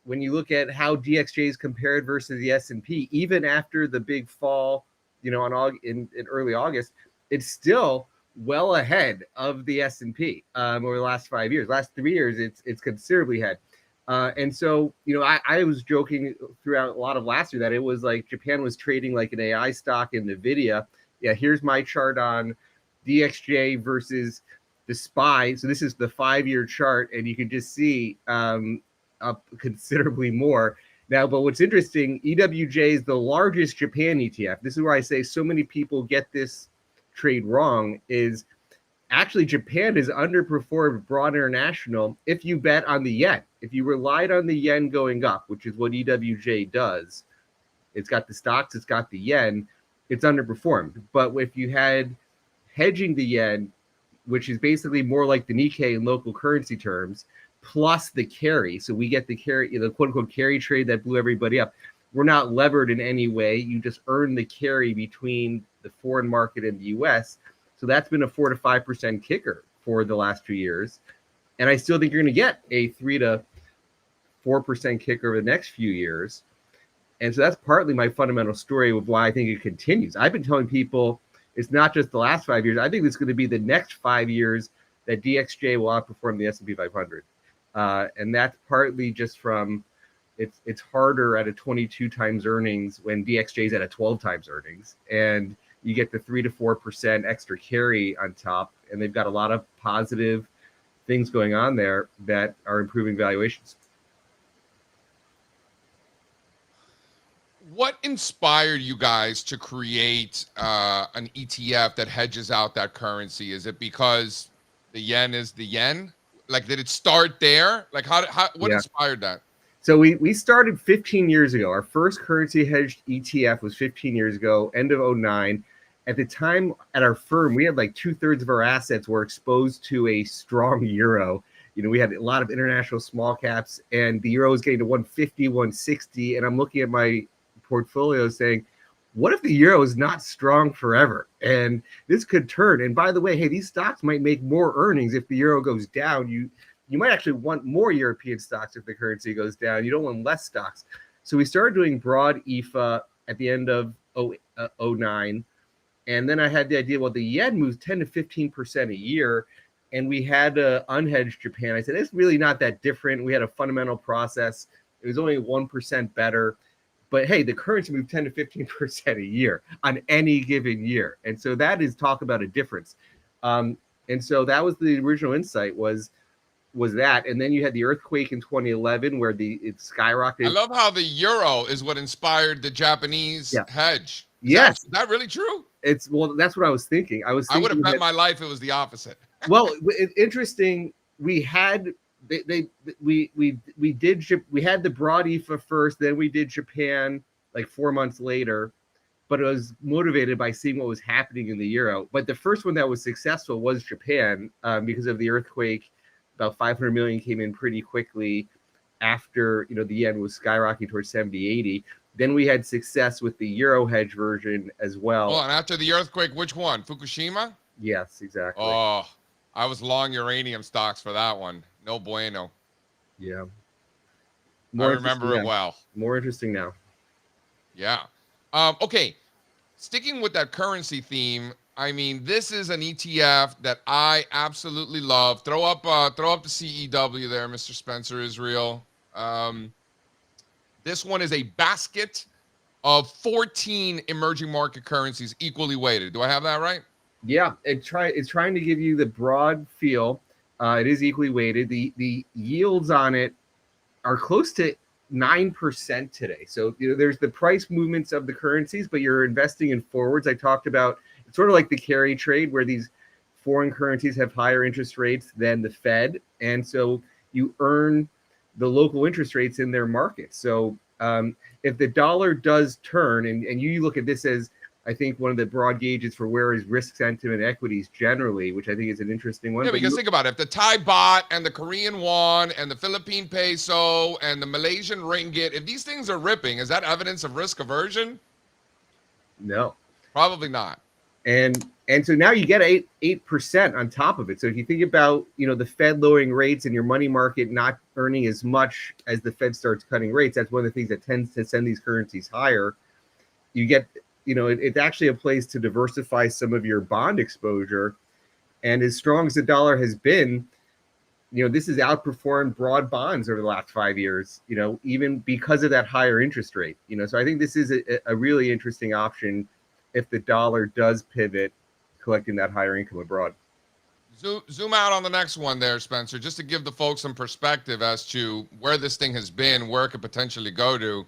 when you look at how DXJ's compared versus the S&P, even after the big fall, in early August, it's still well ahead of the S&P over the last 5 years. Last 3 years, it's considerably ahead. And so, I was joking throughout a lot of last year that it was like Japan was trading like an AI stock in Nvidia. Yeah, here's my chart on DXJ versus the SPY. So this is the 5-year chart, and you can just see up considerably more. Now, but what's interesting, EWJ is the largest Japan ETF. This is where I say so many people get this trade wrong, is actually Japan has underperformed broad international if you bet on the yen. If you relied on the yen going up, which is what EWJ does, it's got the stocks, it's got the yen, it's underperformed. But if you had hedging the yen, which is basically more like the Nikkei in local currency terms, plus the carry. So we get the carry, the quote unquote carry trade that blew everybody up. We're not levered in any way. You just earn the carry between the foreign market and the US. So that's been a 4 to 5% kicker for the last 2 years. And I still think you're going to get a 3 to 4% kicker over the next few years. And so that's partly my fundamental story of why I think it continues. I've been telling people it's not just the last 5 years. I think it's going to be the next 5 years that DXJ will outperform the S&P 500. And that's partly just from it's harder at a 22 times earnings when DXJ is at a 12 times earnings, and you get the 3 to 4% extra carry on top, and they've got a lot of positive things going on there that are improving valuations. What inspired you guys to create an ETF that hedges out that currency? Is it because the yen is the yen? Like, did it start there? Like, what inspired that? So we started 15 years ago. Our first currency hedged ETF was 15 years ago, end of 2009. At the time at our firm, we had like 2/3 of our assets were exposed to a strong euro. We had a lot of international small caps, and the euro was getting to 150, 160. And I'm looking at my portfolio saying, what if the euro is not strong forever? And this could turn. And by the way, hey, these stocks might make more earnings if the euro goes down. You might actually want more European stocks if the currency goes down. You don't want less stocks. So we started doing broad EFA at the end of 2009. And then I had the idea, well, the yen moves 10 to 15% a year. And we had unhedged Japan. I said, it's really not that different. We had a fundamental process. It was only 1% better. But hey, the currency moved 10 to 15% a year on any given year. And so that is talk about a difference. And so that was the original insight was that. And then you had the earthquake in 2011 where it skyrocketed. I love how the euro is what inspired the Japanese hedge. Yes. Is that really true? That's what I was thinking. I would have bet my life it was the opposite. Well, interesting. We had we had the broad EFA first, then we did Japan like 4 months later, but it was motivated by seeing what was happening in the euro. But the first one that was successful was Japan because of the earthquake. About 500 million came in pretty quickly after the yen was skyrocketing towards 70, 80. Then we had success with the euro hedge version as well. Oh, and after the earthquake, which one? Fukushima? Yes, exactly. Oh, I was long uranium stocks for that one. No bueno. Yeah. I remember it well. More interesting now. Yeah. Okay. Sticking with that currency theme, I mean, this is an ETF that I absolutely love. Throw up the CEW there, Mr. Spencer Israel. This one is a basket of 14 emerging market currencies equally weighted. Do I have that right? Yeah, it's trying to give you the broad feel. It is equally weighted. The yields on it are close to 9% today. So there's the price movements of the currencies, but you're investing in forwards. I talked about it's sort of like the carry trade where these foreign currencies have higher interest rates than the Fed, and so you earn the local interest rates in their market. So if the dollar does turn, and you look at this as, I think, one of the broad gauges for where is risk sentiment equities generally, which I think is an interesting one. Yeah, because think about it. If the Thai baht and the Korean won and the Philippine peso and the Malaysian ringgit, if these things are ripping, is that evidence of risk aversion? No. Probably not. And so now you get 8% on top of it. So if you think about, the Fed lowering rates and your money market not earning as much as the Fed starts cutting rates, that's one of the things that tends to send these currencies higher. You get, it's actually a place to diversify some of your bond exposure. And as strong as the dollar has been, this has outperformed broad bonds over the last 5 years, even because of that higher interest rate. So I think this is a really interesting option if the dollar does pivot, collecting that higher income abroad. Zoom out on the next one there, Spencer, just to give the folks some perspective as to where this thing has been, where it could potentially go to.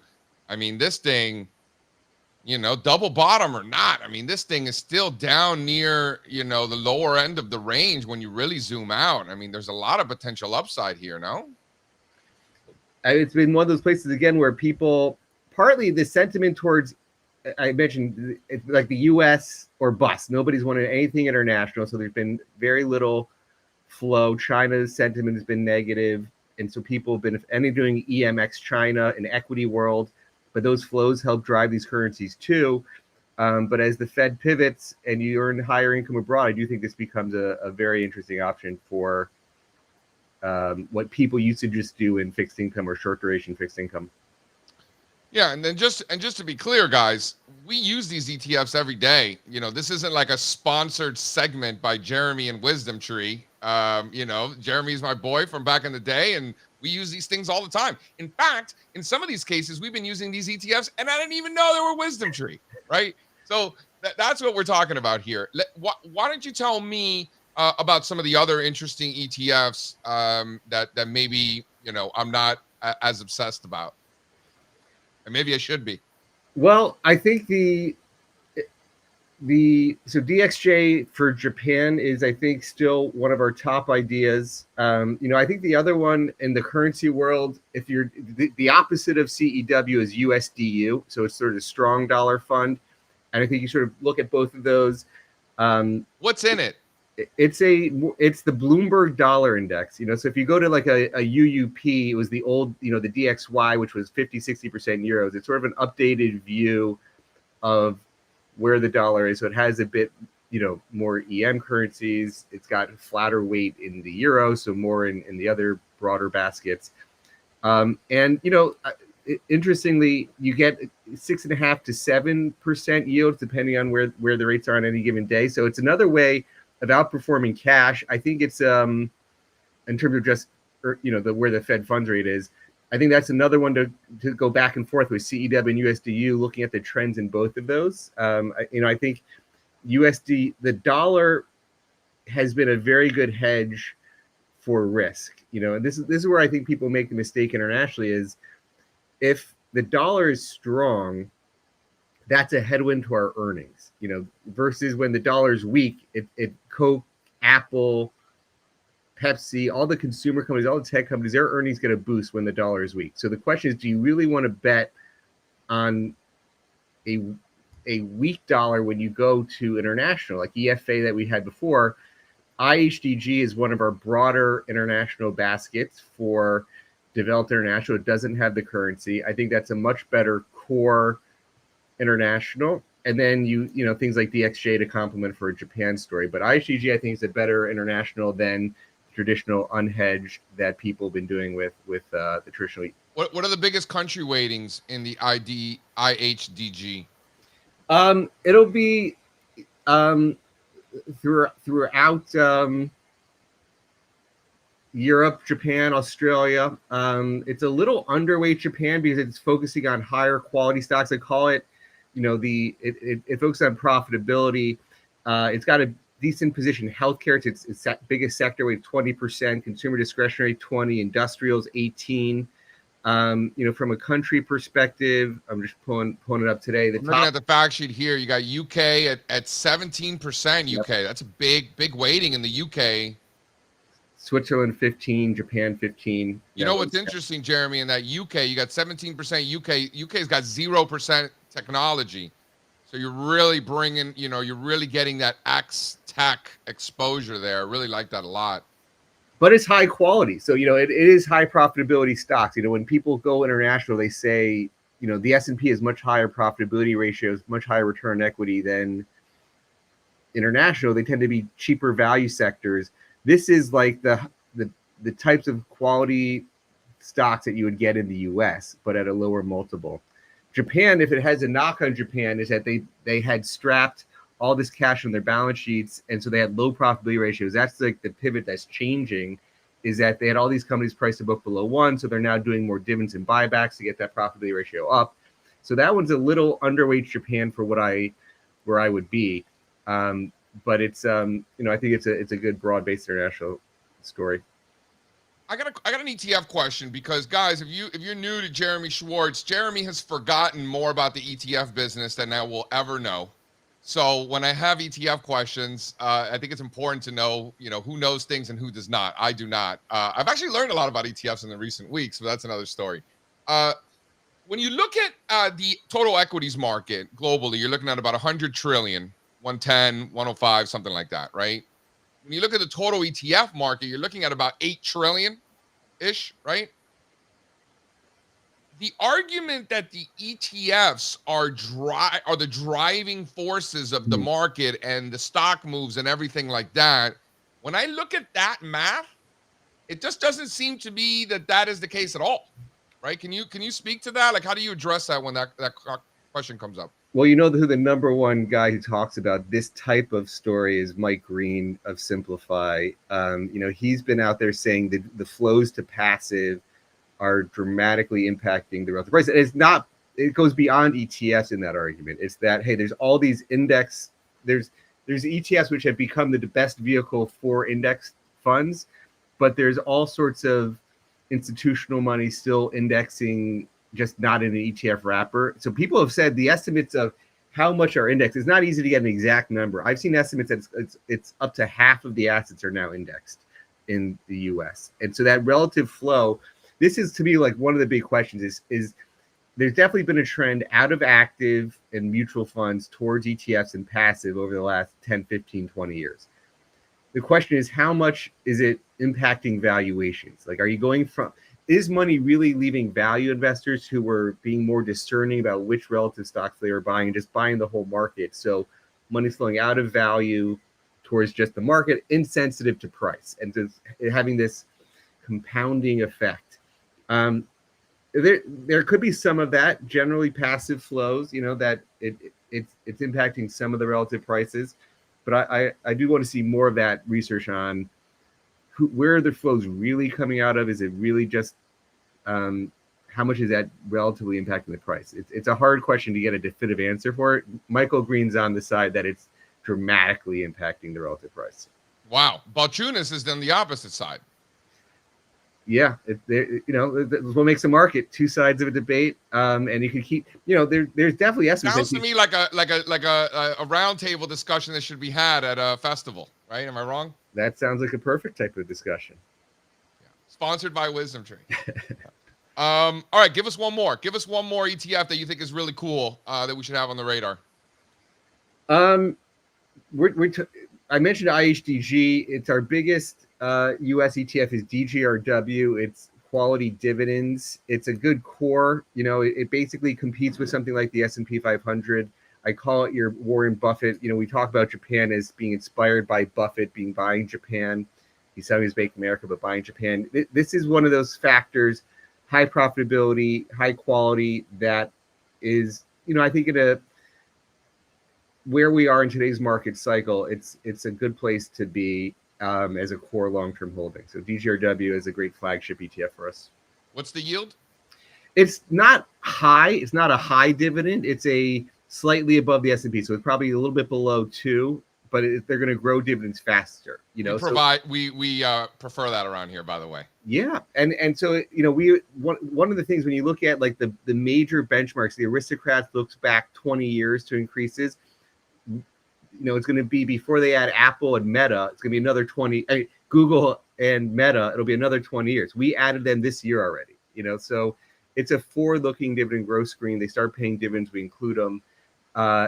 I mean, this thing, double bottom or not, I mean, this thing is still down near, the lower end of the range when you really zoom out. I mean, there's a lot of potential upside here, no? It's been one of those places, again, where people, partly the sentiment towards, I mentioned, it's like the U.S. or bust. Nobody's wanted anything international, so there's been very little flow. China's sentiment has been negative, and so people have been, if any, doing EMX China and equity world, but those flows help drive these currencies too. But as the Fed pivots and you earn higher income abroad, I do think this becomes a very interesting option for what people used to just do in fixed income or short duration fixed income. Yeah, and then just to be clear, guys, we use these ETFs every day. This isn't like a sponsored segment by Jeremy and WisdomTree. Jeremy's my boy from back in the day, and we use these things all the time. In fact, in some of these cases, we've been using these ETFs, and I didn't even know they were WisdomTree, right? So that's what we're talking about here. Why don't you tell me about some of the other interesting ETFs that maybe I'm not as obsessed about? And maybe I should be. Well, I think so DXJ for Japan is, I think, still one of our top ideas. I think the other one in the currency world, if you're the opposite of CEW is USDU, so it's sort of a strong dollar fund, and I think you sort of look at both of those. What's in it? It's the Bloomberg Dollar Index. So if you go to like a UUP, it was the old, the DXY, which was 50-60% euros. It's sort of an updated view of where the dollar is. So it has a bit, more EM currencies. It's got flatter weight in the euro, so more in the other broader baskets. Interestingly, you get 6.5 to 7% yields depending on where the rates are on any given day. So it's another way of outperforming cash. I think it's in terms of just where the Fed funds rate is. I think that's another one to go back and forth with CEW and USDU, looking at the trends in both of those. I think the dollar has been a very good hedge for risk. And this is where I think people make the mistake internationally is if the dollar is strong, that's a headwind to our earnings, versus when the dollar is weak, it Coke, Apple, Pepsi, all the consumer companies, all the tech companies, their earnings get a boost when the dollar is weak. So the question is, do you really want to bet on a weak dollar when you go to international, like EFA that we had before? IHDG is one of our broader international baskets for developed international. It doesn't have the currency. I think that's a much better core international, and then things like DXJ to complement for a Japan story. But IHG, I think, is a better international than traditional unhedged that people have been doing with the traditional. What are the biggest country weightings in the IHDG? It'll be throughout Europe, Japan, Australia. It's a little underweight Japan because it's focusing on higher quality stocks. I call it, it focuses on profitability. It's got a decent position. Healthcare, it's biggest sector with 20%, consumer discretionary 20%, industrials 18%. From a country perspective, I'm just pulling it up today. Looking at the fact sheet here, you got UK at 17%. UK, that's a big weighting in the UK. Switzerland 15, Japan 15. You know what's interesting, Jeremy, in that UK, you got 17% UK. UK's got 0% technology. So you're really bringing, you're really getting that X tech exposure there. I really like that a lot. But it's high quality. So, it is high profitability stocks. When people go international, they say, the S&P has much higher profitability ratios, much higher return on equity than international. They tend to be cheaper value sectors. This is like the types of quality stocks that you would get in the US, but at a lower multiple. Japan, if it has a knock on Japan, is that they had strapped all this cash on their balance sheets, and so they had low profitability ratios. That's like the pivot that's changing, is that they had all these companies priced to book below 1, so they're now doing more dividends and buybacks to get that profitability ratio up. So that one's a little underweight Japan for where I would be. But it's I think it's a good broad-based international story. I got an ETF question because, guys, if you're new to Jeremy Schwarz, Jeremy has forgotten more about the ETF business than I will ever know. So when I have ETF questions, I think it's important to know, who knows things and who does not. I do not. I've actually learned a lot about ETFs in the recent weeks, but that's another story. When you look at the total equities market globally, you're looking at about 100 trillion, 110, 105, something like that, right? When you look at the total ETF market, you're looking at about 8 trillion-ish, right? The argument that the ETFs are the driving forces of the market and the stock moves and everything like that, when I look at that math, it just doesn't seem to be that is the case at all, right? Can you speak to that? Like, how do you address that when that question comes up? Well, who the number one guy who talks about this type of story is Mike Green of Simplify. He's been out there saying that the flows to passive are dramatically impacting the relative price. And it goes beyond ETFs in that argument. It's that, hey, there's all these there's ETFs which have become the best vehicle for index funds, but there's all sorts of institutional money still indexing, just not in an ETF wrapper. So people have said the estimates of how much are indexed, it's not easy to get an exact number. I've seen estimates that it's up to half of the assets are now indexed in the US. And so that relative flow, this is, to me, like one of the big questions is there's definitely been a trend out of active and mutual funds towards ETFs and passive over the last 10, 15, 20 years. The question is, how much is it impacting valuations? Like, is money really leaving value investors who were being more discerning about which relative stocks they were buying and just buying the whole market? So money's flowing out of value towards just the market, insensitive to price, and having this compounding effect. There could be some of that, generally passive flows, that it's impacting some of the relative prices, but I do want to see more of that research on where are the flows really coming out of. Is it really just how much is that relatively impacting the price? It's a hard question to get a definitive answer for it. Michael Green's on the side that it's dramatically impacting the relative price. Wow. Balchunas is then the opposite side. Yeah, that's what makes a market. Two sides of a debate, and you can keep. There's definitely estimates. Sounds to me like a roundtable discussion that should be had at a festival, right? Am I wrong? That sounds like a perfect type of discussion. Yeah. Sponsored by WisdomTree. All right, give us one more. Give us one more ETF that you think is really cool that we should have on the radar. I mentioned IHDG. It's our biggest US ETF is DGRW. It's quality dividends. It's a good core. It basically competes with something like the S&P 500. I call it your Warren Buffett. We talk about Japan as being inspired by Buffett buying Japan. He's selling his Make America, but buying Japan. This is one of those factors, high profitability, high quality, that is, I think where we are in today's market cycle, it's a good place to be as a core long-term holding. So DGRW is a great flagship ETF for us. What's the yield? It's not high. It's not a high dividend. It's a slightly above the S&P. So it's probably a little bit below 2, but they're going to grow dividends faster. We prefer that around here, by the way. Yeah. And so, one of the things when you look at like the major benchmarks, the Aristocrats looks back 20 years to increases. It's going to be before they add Apple and Meta. It's going to be another 20. Google and Meta. It'll be another 20 years. We added them this year already. So it's a forward-looking dividend growth screen. They start paying dividends. We include them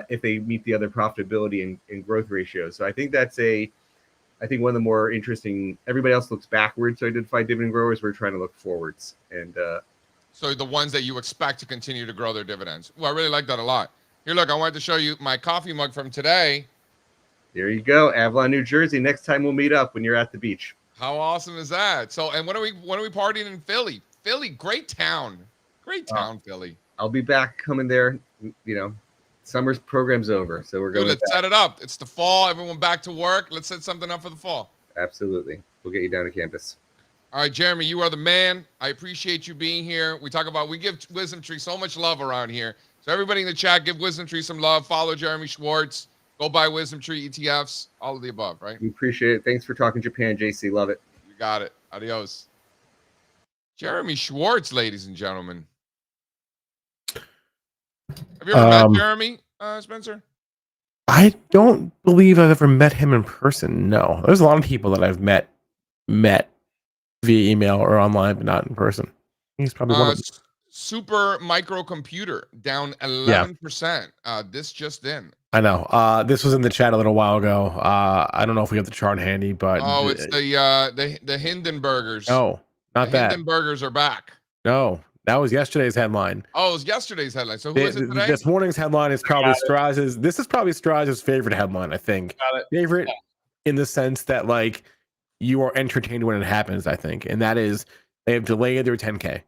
if they meet the other profitability and growth ratios. So I think that's one of the more interesting. Everybody else looks backwards to identify dividend growers. We're trying to look forwards. And so the ones that you expect to continue to grow their dividends. Well, I really like that a lot. Here, look, I wanted to show you my coffee mug from today. There you go, Avalon, New Jersey. Next time we'll meet up when you're at the beach. How awesome is that? So, and when are we partying in Philly? Philly, great town, Philly. I'll be back coming there. Summer's program's over, so we're going. Let's set it up. It's the fall. Everyone back to work. Let's set something up for the fall. Absolutely, we'll get you down to campus. All right, Jeremy, you are the man. I appreciate you being here. We give WisdomTree so much love around here. So everybody in the chat, give WisdomTree some love. Follow Jeremy Schwartz. Go buy WisdomTree ETFs. All of the above, right? We appreciate it. Thanks for talking Japan, JC. Love it. You got it. Adios. Jeremy Schwartz, ladies and gentlemen. Have you ever met Jeremy, Spencer? I don't believe I've ever met him in person. No, there's a lot of people that I've met via email or online, but not in person. He's probably one of them. Super microcomputer down 11%. This just in. I know. This was in the chat a little while ago. I don't know if we have the chart handy, but it's the Hindenburgers. No, not that. Hindenburgers are back. No, that was yesterday's headline. Oh, it was yesterday's headline. So who is it today? This morning's headline is probably Strazza's. This is probably Strazza's favorite headline, I think. Favorite in the sense that like you are entertained when it happens, I think, and that is they have delayed their 10K.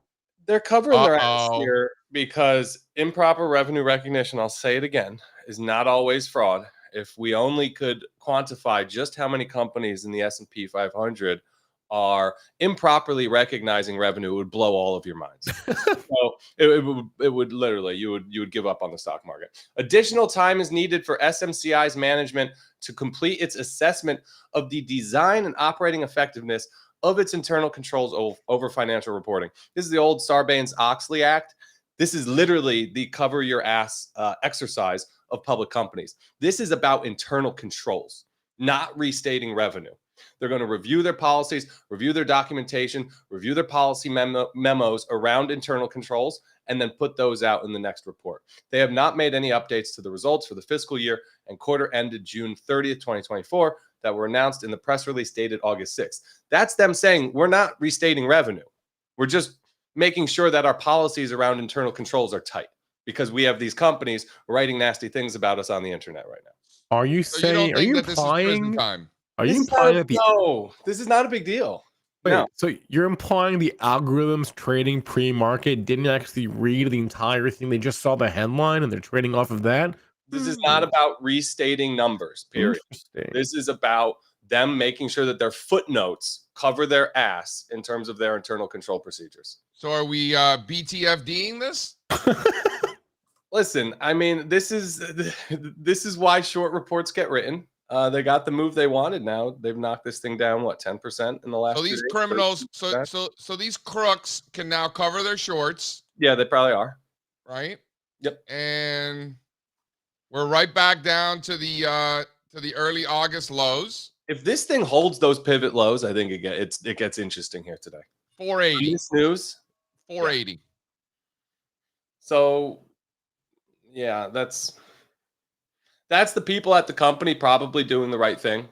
They're covering their ass here because improper revenue recognition, I'll say it again, is not always fraud. If we only could quantify just how many companies in the S&P 500 are improperly recognizing revenue, it would blow all of your minds. So it would literally, you would give up on the stock market. Additional time is needed for SMCI's management to complete its assessment of the design and operating effectiveness of its internal controls over financial reporting. This is the old Sarbanes-Oxley Act. This is literally the cover your ass exercise of public companies. This is about internal controls, not restating revenue. They're going to review their policies, review their documentation, review their policy memos around internal controls, and then put those out in the next report. They have not made any updates to the results for the fiscal year and quarter ended June 30th, 2024 that were announced in the press release dated August 6th. That's them saying we're not restating revenue. We're just making sure that our policies around internal controls are tight because we have these companies writing nasty things about us on the internet right now. Are you saying, are you implying that no, this is not a big deal. Wait, no. So you're implying the algorithms trading pre-market didn't actually read the entire thing. They just saw the headline and they're trading off of that? This is not about restating numbers, period. This is about them making sure that their footnotes cover their ass in terms of their internal control procedures. So are we BTFDing this? Listen, I mean, this is why short reports get written. They got the move they wanted. Now they've knocked this thing down, what, 10% in the last. So these criminals, so these crooks can now cover their shorts. Yeah, they probably are. Right. Yep. And we're right back down to the early August lows. If this thing holds those pivot lows, I think it gets interesting here today. 480. This news. 480. Yeah. So, yeah, that's the people at the company probably doing the right thing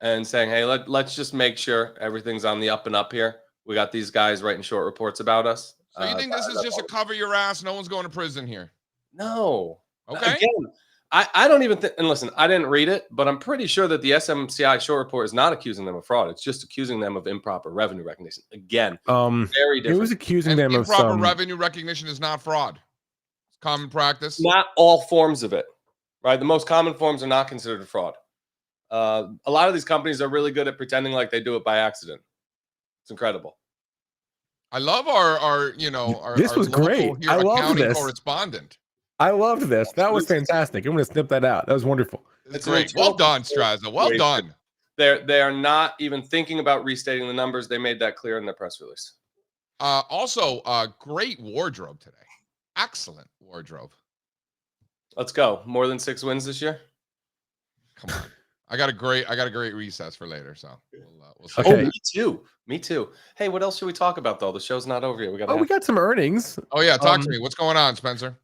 and saying, hey, let's just make sure everything's on the up and up here. We got these guys writing short reports about us. So you think this is just a cover your ass? No one's going to prison here. No. Okay. Again, I don't even think, and listen, I didn't read it, but I'm pretty sure that the SMCI short report is not accusing them of fraud. It's just accusing them of improper revenue recognition. Again, very different. It was accusing them of improper revenue recognition is not fraud. It's common practice. Not all forms of it, right? The most common forms are not considered fraud. A lot of these companies are really good at pretending like they do it by accident. It's incredible. I love our this was great. I love this correspondent. I loved this. That was fantastic. I'm going to snip that out. That was wonderful. It's great. Well done, Strazza. Well done. They are not even thinking about restating the numbers. They made that clear in their press release. Also, great wardrobe today. Excellent wardrobe. Let's go. More than 6 wins this year. Come on. I got a great recess for later. So we'll see. Okay. Oh, me too. Hey, what else should we talk about though? The show's not over yet. We got some earnings. Oh yeah, talk to me. What's going on, Spencer?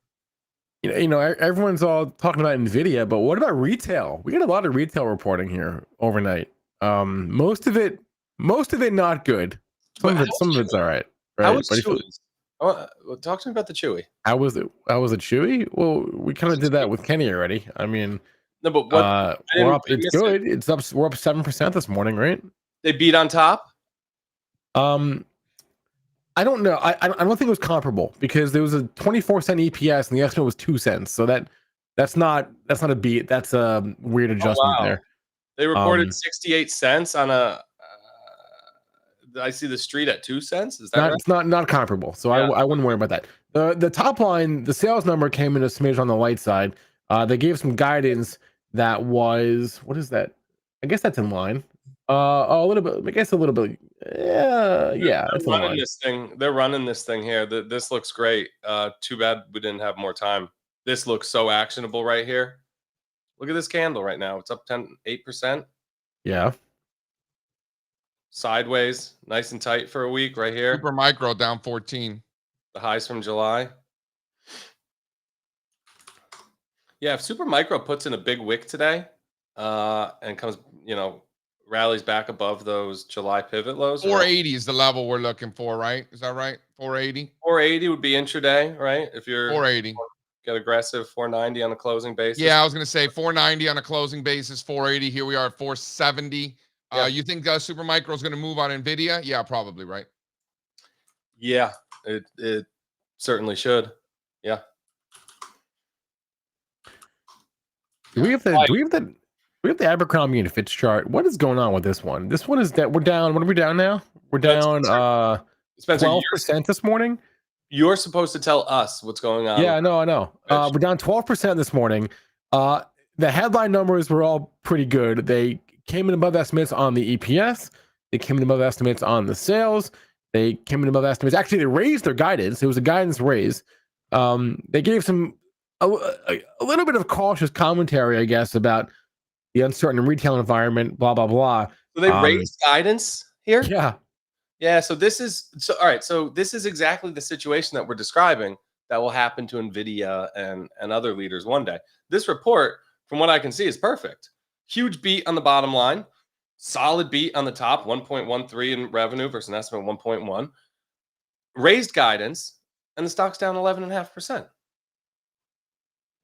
You know, everyone's all talking about Nvidia, but what about retail? We got a lot of retail reporting here overnight. Most of it not good. Some of it's all right. How was Chewy? Talk to me about the Chewy. How was it Chewy? Well, we kind of did that with Kenny already. I mean, no, but what? We're up. It's good. It's up. We're up 7% this morning, right? They beat on top. I don't know. I don't think it was comparable because there was a 24-cent EPS and the estimate was 2 cents. So that's not a beat. That's a weird adjustment there. They reported 68 cents on a. I see the street at 2 cents. Is that Not, right? It's not comparable, so Yeah. I wouldn't worry about that. The top line, the sales number came in a smidge on the light side. They gave some guidance that was, what is that? I guess that's in line. A little bit. I guess a little bit. Yeah, it's in line. They're running this thing here. This looks great. Too bad we didn't have more time. This looks so actionable right here. Look at this candle right now. It's up 8%. Yeah. Sideways, nice and tight for a week right here. Super micro down 14. The highs from July. Yeah, if Super Micro puts in a big wick today, and comes, rallies back above those July pivot lows. 480 is the level we're looking for, right? Is that right? 480? 480 would be intraday, right? If you're 480. Get aggressive, 490 on a closing basis. Yeah, I was going to say 490 on a closing basis, 480. Here we are at 470. Yeah. You think Super Micro is going to move on Nvidia? Yeah, probably, right? Yeah, it certainly should. Yeah. Do we have the Abercrombie and Fitch chart? What is going on with this one? This one is that we're down. What are we down now? We're down 12% this morning. You're supposed to tell us what's going on. Yeah, I know. We're down 12% this morning. The headline numbers were all pretty good. They came in above estimates on the EPS. They came in above estimates on the sales. They came in above estimates. Actually, they raised their guidance. It was a guidance raise. They gave a little bit of cautious commentary, I guess, about the uncertain retail environment, blah, blah, blah. So they raised guidance here? Yeah. Yeah, so this is all right. So this is exactly the situation that we're describing that will happen to Nvidia and other leaders one day. This report, from what I can see, is perfect. Huge beat on the bottom line, solid beat on the top, 1.13 in revenue versus an estimate of 1.1. Raised guidance, and the stock's down 11.5%.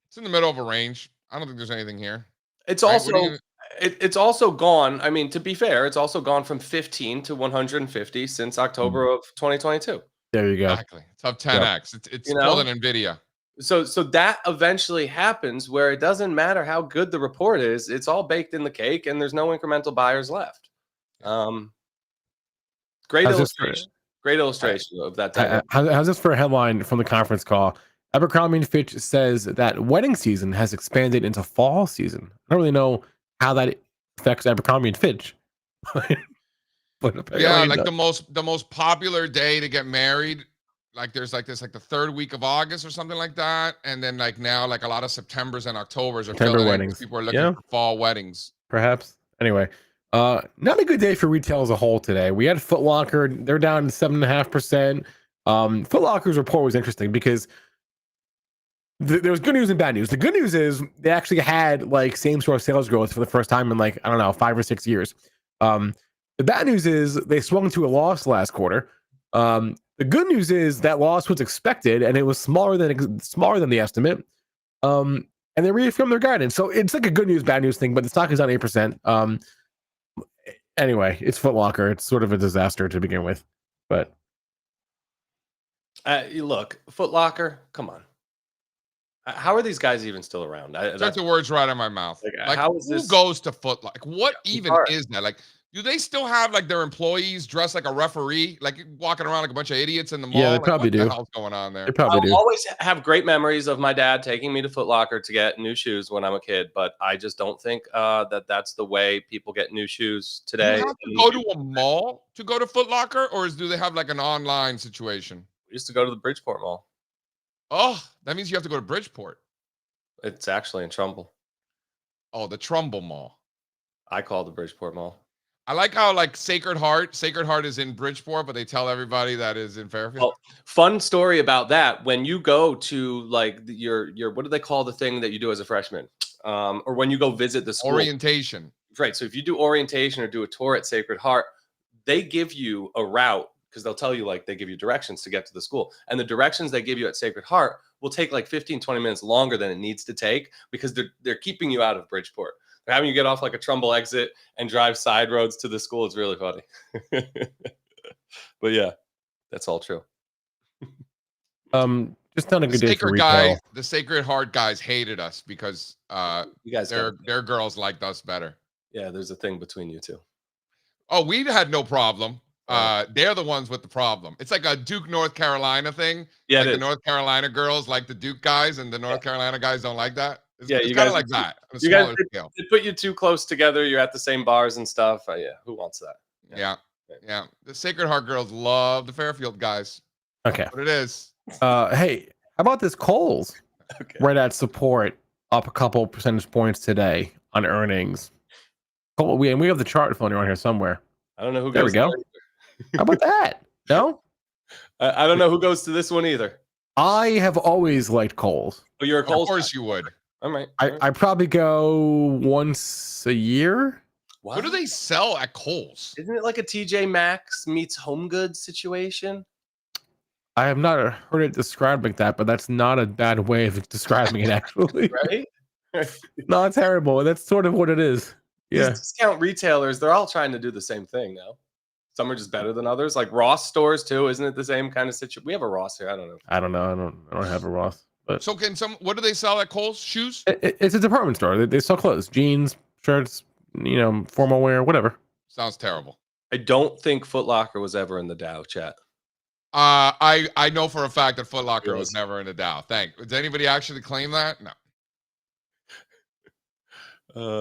It's in the middle of a range. I don't think there's anything here. It's also it's also gone. I mean, to be fair, it's also gone from 15 to 150 since October of 2022. There you go. Exactly. It's up 10x. Yep. It's still an Nvidia. So that eventually happens where it doesn't matter how good the report is. It's all baked in the cake, and there's no incremental buyers left. Great illustration. Great illustration of that type. How's this for a headline from the conference call? Abercrombie & Fitch says that wedding season has expanded into fall season. I don't really know how that affects Abercrombie & Fitch. Yeah, like the most popular day to get married, like there's like this, like the third week of August or something like that, and then like now, like a lot of Septembers and Octobers are September weddings. People are looking for fall weddings. Perhaps. Anyway, not a good day for retail as a whole today. We had Foot Locker; they're down 7.5%. Foot Locker's report was interesting because there was good news and bad news. The good news is they actually had like same store sales growth for the first time in like, I don't know, 5 or 6 years. The bad news is they swung to a loss last quarter. The good news is that loss was expected and it was smaller than the estimate. And they reaffirmed their guidance. So it's like a good news, bad news thing, but the stock is down 8%. Anyway, it's Foot Locker. It's sort of a disaster to begin with, but look, Foot Locker, come on. How are these guys even still around? Took the words right out of my mouth. Like how is this? Who goes to Foot Locker? Like, what even is that? Like, do they still have like their employees dressed like a referee, like walking around like a bunch of idiots in the mall? Yeah, they like, probably do. What the hell's going on there? They probably do. I always have great memories of my dad taking me to Foot Locker to get new shoes when I'm a kid, but I just don't think that's the way people get new shoes today. Do you have to go to a mall to go to Foot Locker, or do they have like an online situation? We used to go to the Bridgeport Mall. Oh, that means you have to go to Bridgeport. It's actually in Trumbull. Oh, the Trumbull Mall. I call it the Bridgeport Mall. I like how like Sacred Heart is in Bridgeport, but they tell everybody that is in Fairfield. Well, fun story about that. When you go to like your what do they call the thing that you do as a freshman? Or when you go visit the school. Orientation. Right. So if you do orientation or do a tour at Sacred Heart, they give you a route because they'll tell you like they give you directions to get to the school. And the directions they give you at Sacred Heart will take like 15, 20 minutes longer than it needs to take because they're keeping you out of Bridgeport. They're having you get off like a Trumbull exit and drive side roads to the school. It's really funny. But yeah, that's all true. Just not a good day for retail. The Sacred Heart guys hated us because you guys their girls liked us better. Yeah, there's a thing between you two. Oh, we had no problem. They're the ones with the problem. It's like a Duke, North Carolina thing. Yeah, like it the is. North Carolina girls like the Duke guys, and the North Carolina guys don't like that. It's, Yeah, it's you kind guys- of like that on a you guys smaller scale. They put you too close together. You're at the same bars and stuff. Yeah, who wants that? Yeah. The Sacred Heart girls love the Fairfield guys. Okay. What it is. Hey, how about this Coles? Okay. Right at support, up a couple percentage points today on earnings. We have the chart floating around here somewhere. I don't know who There goes. we go. How about that? No, I don't know who goes to this one either. I have always liked Coles. Oh, you're a Of Coles. course you would. All right. I probably go once a year. Wow. What do they sell at Kohl's? Isn't it like a TJ Maxx meets Home Goods situation? I have not heard it described like that, but that's not a bad way of describing it, actually. Right? Not terrible. That's sort of what it is. Yeah. These discount retailers, they're all trying to do the same thing now. Some are just better than others. Like Ross stores too, isn't it the same kind of situation? We have a Ross here. I don't know. I don't know. I don't have a Ross, but So what do they sell at Kohl's? Shoes? it's a department store. They sell clothes, jeans, shirts, formal wear, whatever. Sounds terrible. I don't think Foot Locker was ever in the Dow chat. I know for a fact that Foot Locker Yes. was never in the Dow. Does anybody actually claim that? No.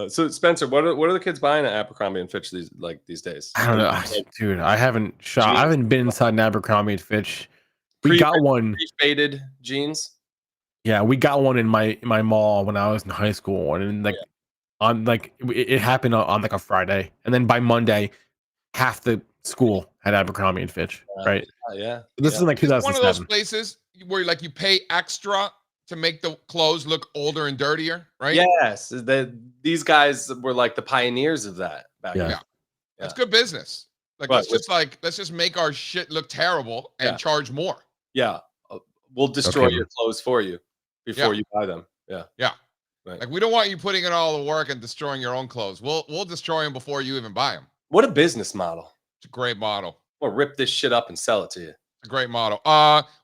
So Spencer, what are the kids buying at Abercrombie and Fitch these days? I don't know, dude. I haven't shot. I haven't been inside an Abercrombie and Fitch. We got one. Faded jeans. Yeah, we got one in my mall when I was in high school, and it happened on like a Friday, and then by Monday, half the school had Abercrombie and Fitch. Right. Yeah. This is in like It's one of those 2007. places where like you pay extra to make the clothes look older and dirtier, right? Yes. These guys were like the pioneers of that back Yeah. then. It's good business. Like But let's just make our shit look terrible and charge more. Yeah. We'll destroy Okay. your clothes for you before you buy them. Yeah. Yeah. Right. Like we don't want you putting in all the work and destroying your own clothes. We'll destroy them before you even buy them. What a business model. It's a great model. We'll rip this shit up and sell it to you. A great model.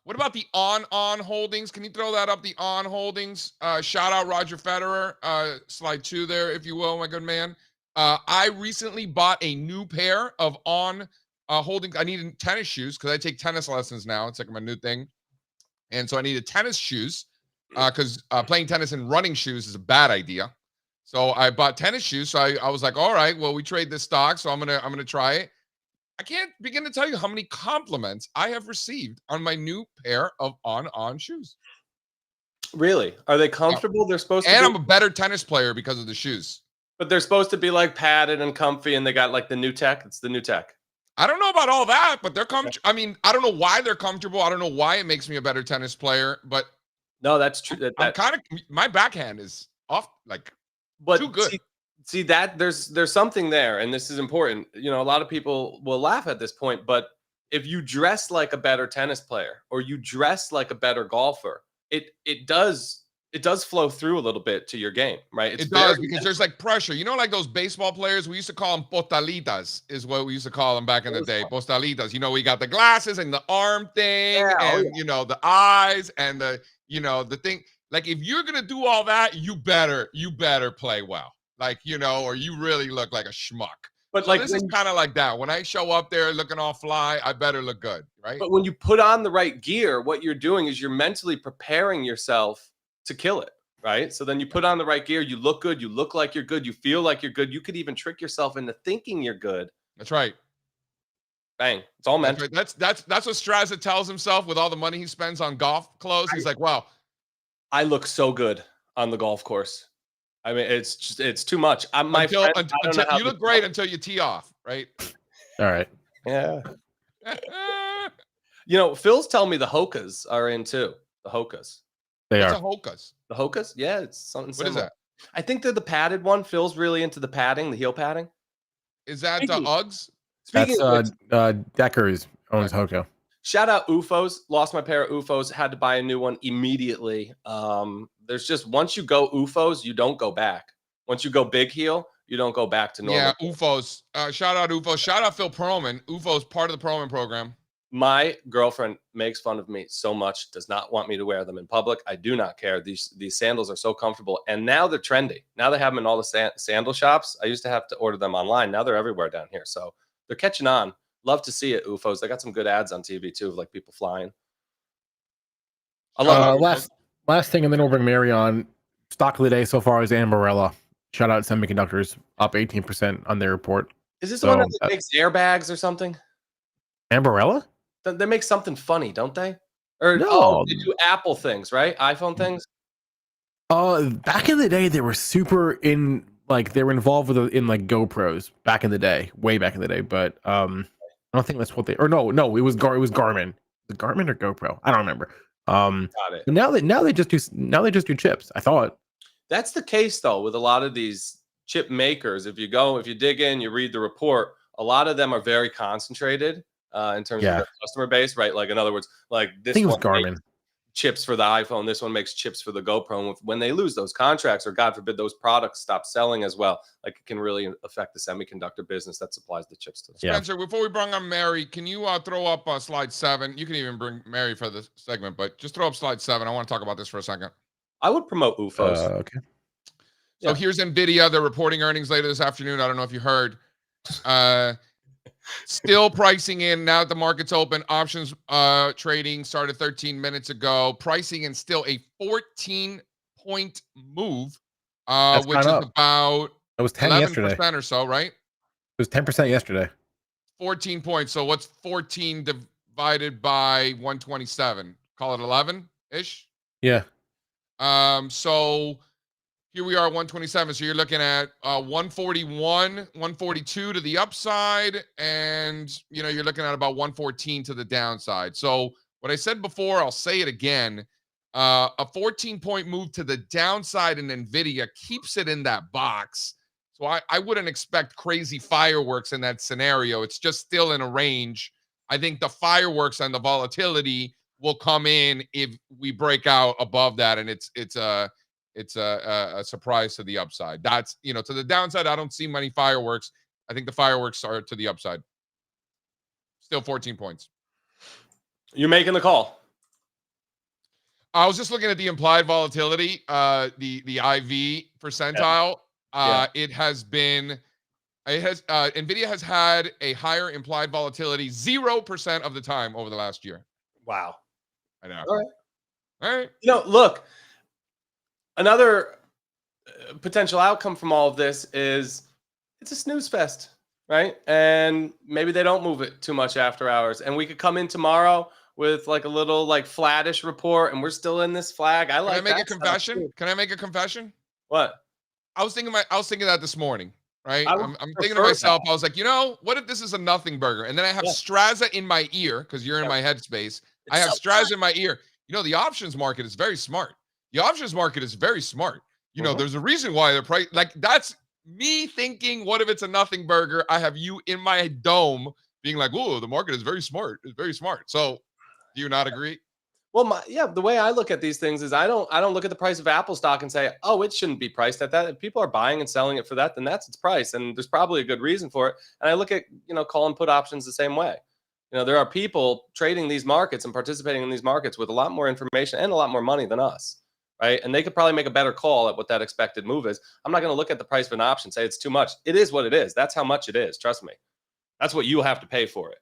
What about the on holdings? Can you throw that up? The on holdings. Shout out Roger Federer. Slide 2 there, if you will, my good man. I recently bought a new pair of on holdings. I needed tennis shoes because I take tennis lessons now. It's like my new thing, and so I needed tennis shoes because playing tennis in running shoes is a bad idea. So I bought tennis shoes. So I was like, all right, well, we trade this stock, so I'm gonna try it. I can't begin to tell you how many compliments I have received on my new pair of on shoes. Really? Are they comfortable? They're supposed to And be, I'm a better tennis player because of the shoes. but they're supposed to be like padded and comfy, and they got like the new tech. It's the new tech. I don't know about all that, but they're comfortable. I mean, I don't know why they're comfortable. I don't know why it makes me a better tennis player, but No, that's true. I'm kind of my backhand is off like but too good. See that there's something there, and this is important. A lot of people will laugh at this point, but if you dress like a better tennis player or you dress like a better golfer, it does flow through a little bit to your game, right? It does because there's like pressure. Like those baseball players, we used to call them postalitas, is what we used to call them back in the day. Postalitas. We got the glasses and the arm thing, and the eyes and the thing. Like if you're gonna do all that, you better play well. Like, or you really look like a schmuck. But So like this is kind of like that. When I show up there looking all fly, I better look good, right? But when you put on the right gear, what you're doing is you're mentally preparing yourself to kill it, right? So then you put on the right gear, you look good, you look like you're good, you feel like you're good. You could even trick yourself into thinking you're good. That's right. Bang. It's all That's mental. right. That's what Strazza tells himself with all the money he spends on golf clothes. He's like, wow, I look so good on the golf course. I mean, it's too much. until you look great until you tee off, right? All right. Yeah. Phil's telling me the Hokas are in too. The Hokas. They What's are. a Hokas? The Hokas? Yeah, it's something What is similar. that? I think they're the padded one. Phil's really into the padding, the heel padding. Is that the Speaking- Uggs? Speaking That's of which, Deckers owns Hoko. shout out UFOs. Lost my pair of UFOs. Had to buy a new one immediately. There's just once you go UFOs, you don't go back. Once you go big heel, you don't go back to normal. Yeah, UFOs. Shout out UFOs. Shout out Phil Perlman. UFOs part of the Perlman program. My girlfriend makes fun of me so much, does not want me to wear them in public. I do not care. These sandals are so comfortable. And now they're trendy. Now they have them in all the sandal shops. I used to have to order them online. Now they're everywhere down here. So they're catching on. Love to see it, UFOs. They got some good ads on TV too, of like people flying. I love it. Last thing, and then we'll bring Mary on. Stock of the day so far is Ambarella. Shout out Semiconductors, up 18% on their report. Is this the one that makes airbags or something? Ambarella? They make something funny, don't they? Or No. they do Apple things, right? iPhone things. Back in the day, they were super in, like, they were involved in like GoPros back in the day, way back in the day. But I don't think that's what they. Or no, it was Garmin. The Garmin or GoPro? I don't remember. Got it. Now they just do chips. I thought that's the case though with a lot of these chip makers. If you dig in, you read the report. A lot of them are very concentrated in terms of their customer base, right? Like in other words, like this one Garmin chips for the iPhone, this one makes chips for the GoPro. And when they lose those contracts, or God forbid those products stop selling as well, like it can really affect the semiconductor business that supplies the chips to them. Spencer, before we bring on Mary, can you throw up slide 7? You can even bring Mary for the segment, but just throw up slide 7. I want to talk about this for a second. I would promote UFOs. Okay. So here's Nvidia. They're reporting earnings later this afternoon. I don't know if you heard. Still pricing in now that the market's open. Options trading started 13 minutes ago. Pricing in still a 14-point move, which is about it was 10 11% yesterday or so, right? It was 10% yesterday. 14 points. So what's 14 divided by 127? Call it 11-ish. Yeah. So here we are at 127. So you're looking at 141, 142 to the upside, and you're looking at about 114 to the downside. So what I said before, I'll say it again. A 14-point move to the downside in Nvidia keeps it in that box. So I wouldn't expect crazy fireworks in that scenario. It's just still in a range. I think the fireworks and the volatility will come in if we break out above that, and it's a surprise to the upside. That's, to the downside, I don't see many fireworks. I think the fireworks are to the upside. Still 14 points. You're making the call. I was just looking at the implied volatility, the IV percentile. Nvidia has had a higher implied volatility 0% of the time over the last year. Wow. I know. All right. Look, another potential outcome from all of this is it's a snooze fest, right? And maybe they don't move it too much after hours. And we could come in tomorrow with like a little like flattish report, and we're still in this flag. Can I make a confession? Can I make a confession? What? I was thinking that this morning, right? I'm thinking to myself, I was like, what if this is a nothing burger? And then I have Strazza in my ear, because you're in my headspace. I have Strazza in my ear. The options market is very smart. The options market is very smart. There's a reason why the price, like, that's me thinking, what if it's a nothing burger? I have you in my dome being like, oh, the market is very smart. It's very smart. So do you not agree? Well, the way I look at these things is I don't look at the price of Apple stock and say, oh, it shouldn't be priced at that. If people are buying and selling it for that, then that's its price. And there's probably a good reason for it. And I look at, call and put options the same way. There are people trading these markets and participating in these markets with a lot more information and a lot more money than us, right? And they could probably make a better call at what that expected move is. I'm not going to look at the price of an option, say it's too much. It is what it is. That's how much it is. Trust me. That's what you have to pay for it.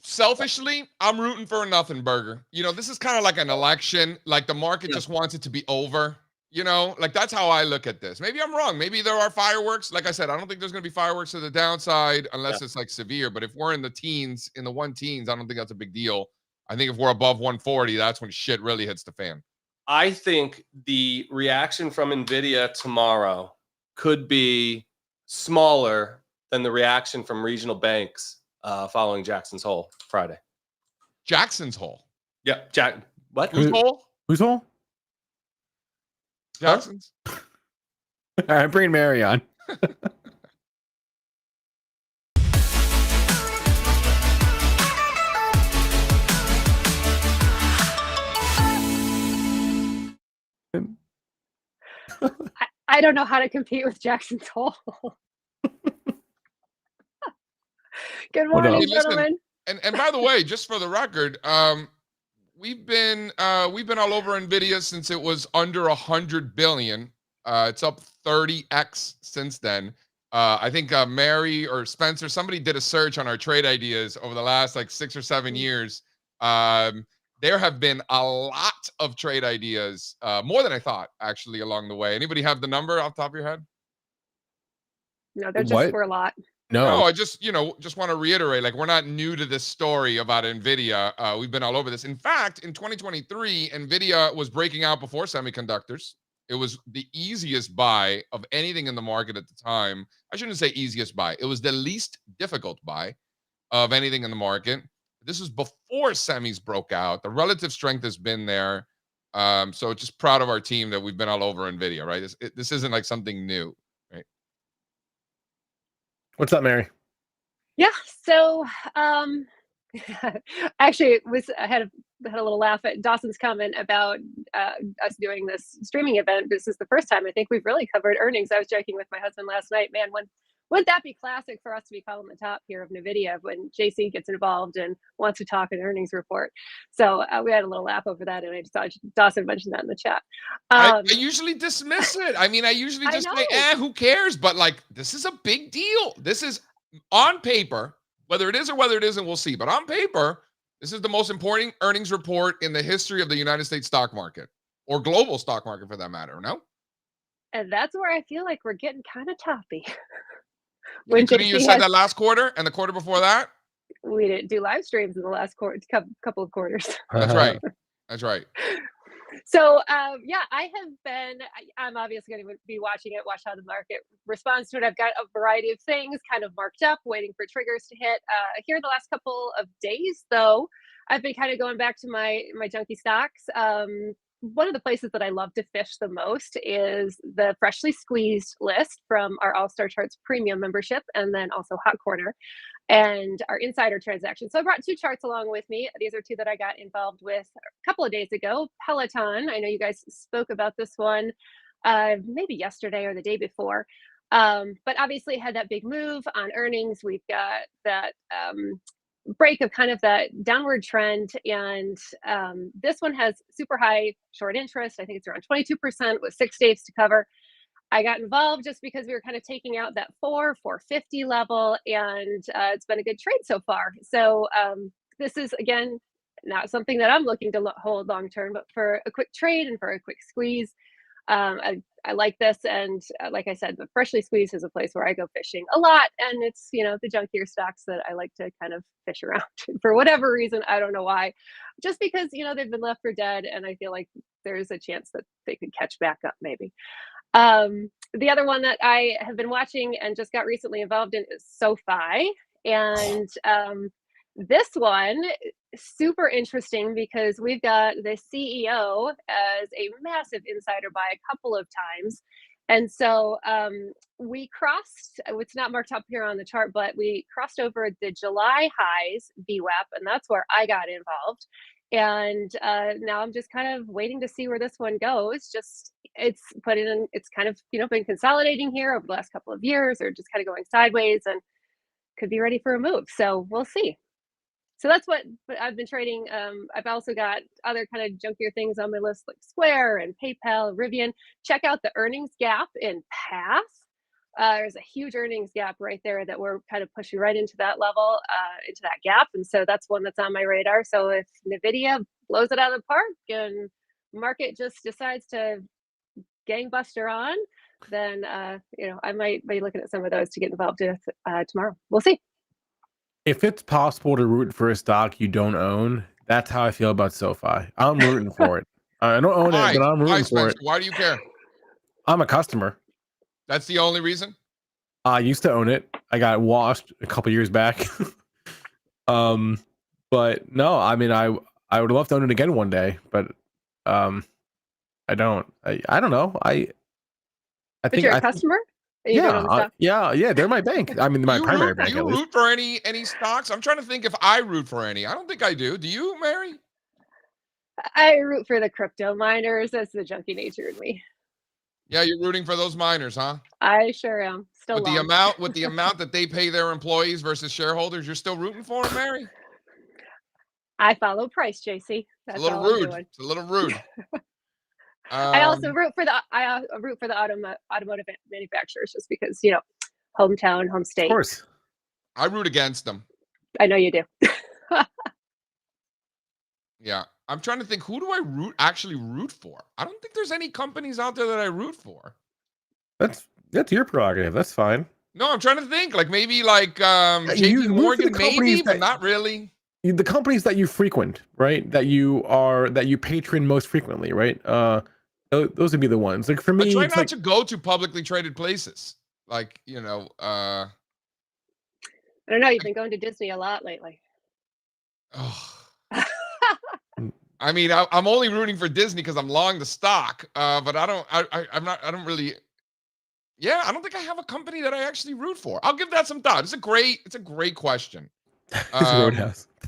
Selfishly, I'm rooting for a nothing burger. This is kind of like an election. Like the market just wants it to be over. Like that's how I look at this. Maybe I'm wrong. Maybe there are fireworks. Like I said, I don't think there's going to be fireworks to the downside unless it's like severe. But if we're in the teens, in the 1-teens, I don't think that's a big deal. I think if we're above 140, that's when shit really hits the fan. I think the reaction from Nvidia tomorrow could be smaller than the reaction from regional banks following Jackson's Hole Friday. Jackson's Hole? Yeah. What? Whose hole? Whose hole? Jackson's. All right, bring Mary on. I don't know how to compete with Jackson's Hole. Good morning, gentlemen. And by the way, just for the record, we've been all over Nvidia since it was under 100 billion. It's up 30x since then. I think Mary or Spencer, somebody did a search on our trade ideas over the last like 6 or 7 years. There have been a lot of trade ideas, more than I thought, actually, along the way. Anybody have the number off the top of your head? No, there just What? were a lot. No, No. I just, just want to reiterate, like, we're not new to this story about Nvidia. We've been all over this. In fact, in 2023, Nvidia was breaking out before semiconductors. It was the easiest buy of anything in the market at the time. I shouldn't say easiest buy. It was the least difficult buy of anything in the market. This was before semis broke out. The relative strength has been there. So just proud of our team that we've been all over Nvidia, right? This isn't like something new, right? What's up, Mary? Yeah. So, actually, I had a little laugh at Dawson's comment about us doing this streaming event. This is the first time I think we've really covered earnings. I was joking with my husband last night. Man, wouldn't that be classic for us to be calling the top here of Nvidia when JC gets involved and wants to talk an earnings report? So we had a little laugh over that, and I just thought Dawson mentioned that in the chat. I usually dismiss it. I mean, I usually just say, who cares? But like, this is a big deal. This is on paper, whether it is or whether it isn't, we'll see. But on paper, this is the most important earnings report in the history of the United States stock market, or global stock market for that matter. No? And that's where I feel like we're getting kind of toppy. When couldn't you said that last quarter and the quarter before that? We didn't do live streams in the last couple of quarters. That's right. That's right. So yeah, I'm obviously going to be watching it, watch how the market responds to it. I've got a variety of things kind of marked up, waiting for triggers to hit. Here the last couple of days, though, I've been kind of going back to my junky stocks. One of the places that I love to fish the most is the freshly squeezed list from our All-Star Charts premium membership, and then also Hot Corner and our insider transaction. So I brought 2 charts along with me. These are 2 that I got involved with a couple of days ago. Peloton, I know you guys spoke about this one maybe yesterday or the day before, but obviously had that big move on earnings. We've got that break of kind of that downward trend, and this one has super high short interest. I think it's around 22% with 6 days to cover. I got involved just because we were kind of taking out that 450 level, and it's been a good trade so far. So this is, again, not something that I'm looking to hold long term, but for a quick trade and for a quick squeeze. I like this, and like I said, the freshly squeezed is a place where I go fishing a lot, and it's, the junkier stocks that I like to kind of fish around for whatever reason. I don't know why, just because they've been left for dead, and I feel like there's a chance that they could catch back up maybe. The other one that I have been watching and just got recently involved in is SoFi, and this one super interesting because we've got the CEO as a massive insider by a couple of times. And so we crossed, it's not marked up here on the chart, but we crossed over the July highs VWAP, and that's where I got involved. And now I'm just kind of waiting to see where this one goes. It's kind of, been consolidating here over the last couple of years, or just kind of going sideways, and could be ready for a move. So we'll see. So that's what I've been trading. I've also got other kind of junkier things on my list, like Square and PayPal, Rivian. Check out the earnings gap in PATH. There's a huge earnings gap right there that we're kind of pushing right into that level, into that gap. And so that's one that's on my radar. So if Nvidia blows it out of the park and market just decides to gangbuster on, then I might be looking at some of those to get involved with tomorrow. We'll see. If it's possible to root for a stock you don't own, that's how I feel about SoFi. I'm rooting for it. I don't own it, but I'm rooting for it. Why do you care? I'm a customer. That's the only reason? I used to own it. I got washed a couple years back. But no, I mean, I would love to own it again one day, but I don't. I don't know. I think you're a customer? Yeah, they're my bank. I mean, my primary bank. Do you root for any stocks? I'm trying to think if I root for any. I don't think I do. Do you, Mary? I root for the crypto miners. That's the junkie nature in me. Yeah, you're rooting for those miners, huh? I sure am. Still with the amount that they pay their employees versus shareholders, you're still rooting for them, Mary? I follow price, JC. That's a little rude. It's a little rude. I also root for the automotive manufacturers, just because hometown, home Of state. course. I root against them. I know you do. Yeah. I'm trying to think, who do I actually root for? I don't think there's any companies out there that I root for. That's your prerogative. That's fine. No, I'm trying to think. Like maybe like you JP root for the Morgan, companies maybe, but that- not really. The companies that you frequent, right? That you patron most frequently, right? Those would be the ones. Like for me, I try it's not like, to go to publicly traded places. Like, I don't know. You've been going to Disney a lot lately. I mean, I'm only rooting for Disney because I'm long the stock. But I don't really. Yeah, I don't think I have a company that I actually root for. I'll give that some thought. It's a great question.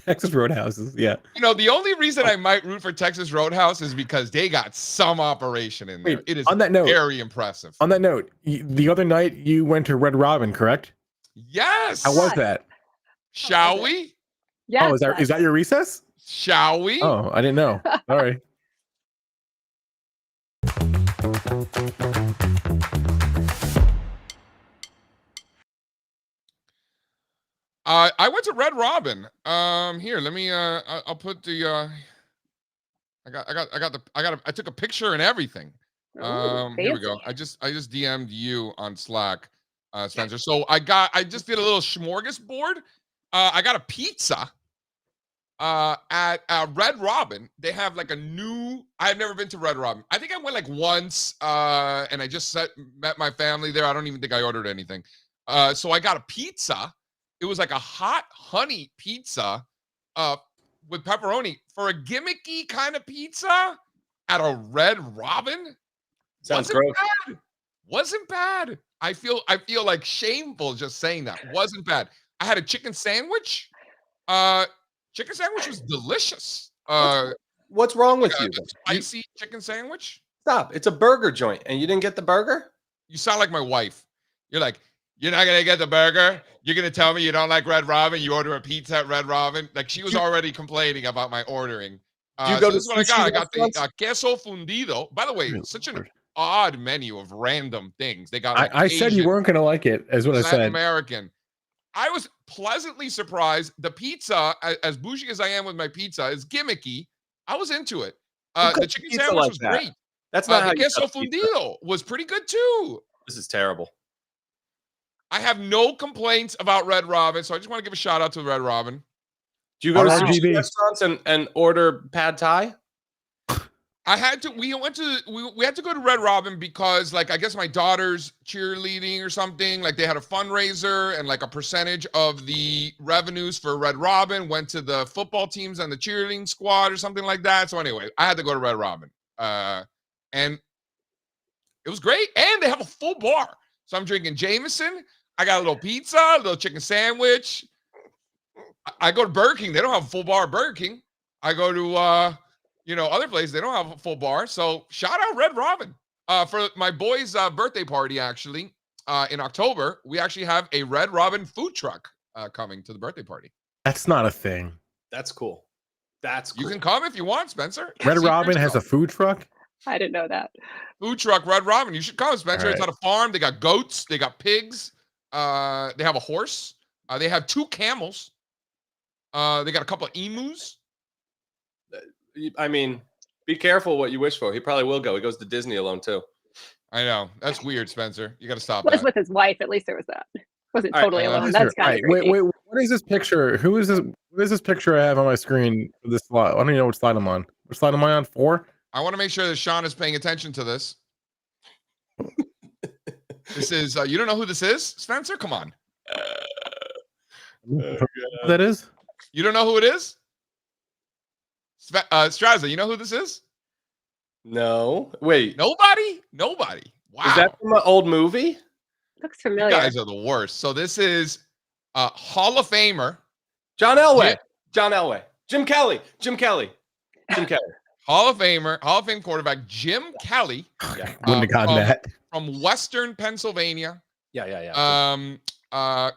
Texas Roadhouses. Yeah. The only reason I might root for Texas Roadhouse is because they got some operation in there. Wait, It is on that note, very impressive. On that note, the other night you went to Red Robin, correct? Yes. How was that? Shall we? Yeah. Oh, is that your recess? Shall we? Oh, I didn't know. Sorry. I went to Red Robin. Here, let me. I'll put the. I took a picture and everything. Here we go. I just DM'd you on Slack, Spencer. So I just did a little smorgasbord. I got a pizza. At Red Robin, they have like a new. I've never been to Red Robin. I think I went like once, and I just met my family there. I don't even think I ordered anything. So I got a pizza. It was like a hot honey pizza, with pepperoni for a gimmicky kind of pizza at a Red Robin. Sounds gross. Bad. Wasn't bad. I feel like shameful just saying that. Wasn't bad. I had a chicken sandwich. Chicken sandwich was delicious. What's wrong with you? Spicy chicken sandwich? Stop. It's a burger joint, and you didn't get the burger? You sound like my wife. You're like, you're not gonna get the burger? You're gonna tell me you don't like Red Robin? You order a pizza at Red Robin? Like she was already complaining about my ordering. Do you go to this is what I got. I got restaurants? the queso fundido. By the way, such an odd menu of random things. They got. Like, I said you Asian, weren't gonna like it, is what I Latin said. American. I was pleasantly surprised. The pizza, as bougie as I am with my pizza, is gimmicky. I was into it. The chicken sandwich like was that? great. That's not how the you queso cut pizza. fundido was pretty good too. This is terrible. I have no complaints about Red Robin, so I just want to give a shout out to Red Robin. Do you go to RGB. sushi restaurants and order pad thai? I had to. We had to go to Red Robin because, like, I guess my daughter's cheerleading or something. Like, they had a fundraiser, and like a percentage of the revenues for Red Robin went to the football teams and the cheerleading squad or something like that. So anyway, I had to go to Red Robin, and it was great. And they have a full bar, so I'm drinking Jameson. I got a little pizza, a little chicken sandwich. I go to Burger King. They don't have a full bar at Burger King. I go to other places. They don't have a full bar. So shout out Red Robin. For my boy's birthday party, actually, in October, we actually have a Red Robin food truck coming to the birthday party. That's not a thing. That's cool. That's cool. You can come if you want, Spencer. Red See for Robin has a yourself. food truck. I didn't know that. Food truck, Red Robin. You should come, Spencer. All It's right. at a farm. They got goats. They got pigs. They have a horse. They have 2 camels. They got a couple of emus. I mean, be careful what you wish for. He probably will go. He goes to Disney alone too. I know. That's weird, Spencer. You got to stop Was that. with his wife. At least there was that. Wasn't All right, totally alone. Sure. That's kind Right, of wait. What is this picture? Who is this? What is this picture I have on my screen? For this slide. I don't even know what slide I'm on. What slide am I on? 4? I want to make sure that Sean is paying attention to this. This is, you don't know who this is, Spencer? Come on. What that is? You don't know who it is? Strazza, you know who this is? No. Wait. Nobody? Wow. Is that from an old movie? Looks You familiar. guys are the worst. So this is Hall of Famer. John Elway. Yeah. John Elway. Jim Kelly. Hall of Fame quarterback Jim Kelly Wouldn't have gotten that. from Western Pennsylvania. Yeah.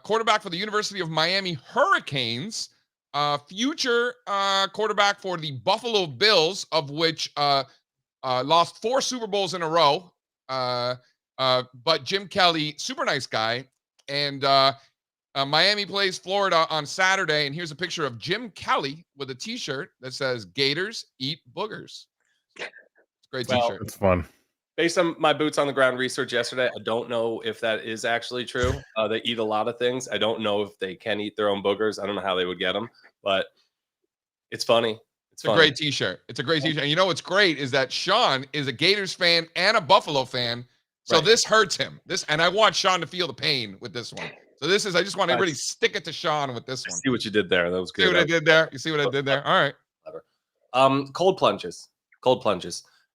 Quarterback for the University of Miami Hurricanes. Future quarterback for the Buffalo Bills, of which lost 4 Super Bowls in a row. But Jim Kelly, super nice guy. And Miami plays Florida on Saturday. And here's a picture of Jim Kelly with a T-shirt that says "Gators eat boogers." It's a great T-shirt. It's fun. Based on my boots on the ground research yesterday, I don't know if that is actually true. They eat a lot of things. I don't know if they can eat their own boogers. I don't know how they would get them, but it's funny. It's a great T-shirt. It's a great T-shirt. And you know what's great is that Sean is a Gators fan and a Buffalo fan. So this hurts him. And I want Sean to feel the pain with this one. So I just want to really stick it to Sean with this one. See what you did there. That was good. See what I did there? You see what I did there? All right. Clever. Cold plunges.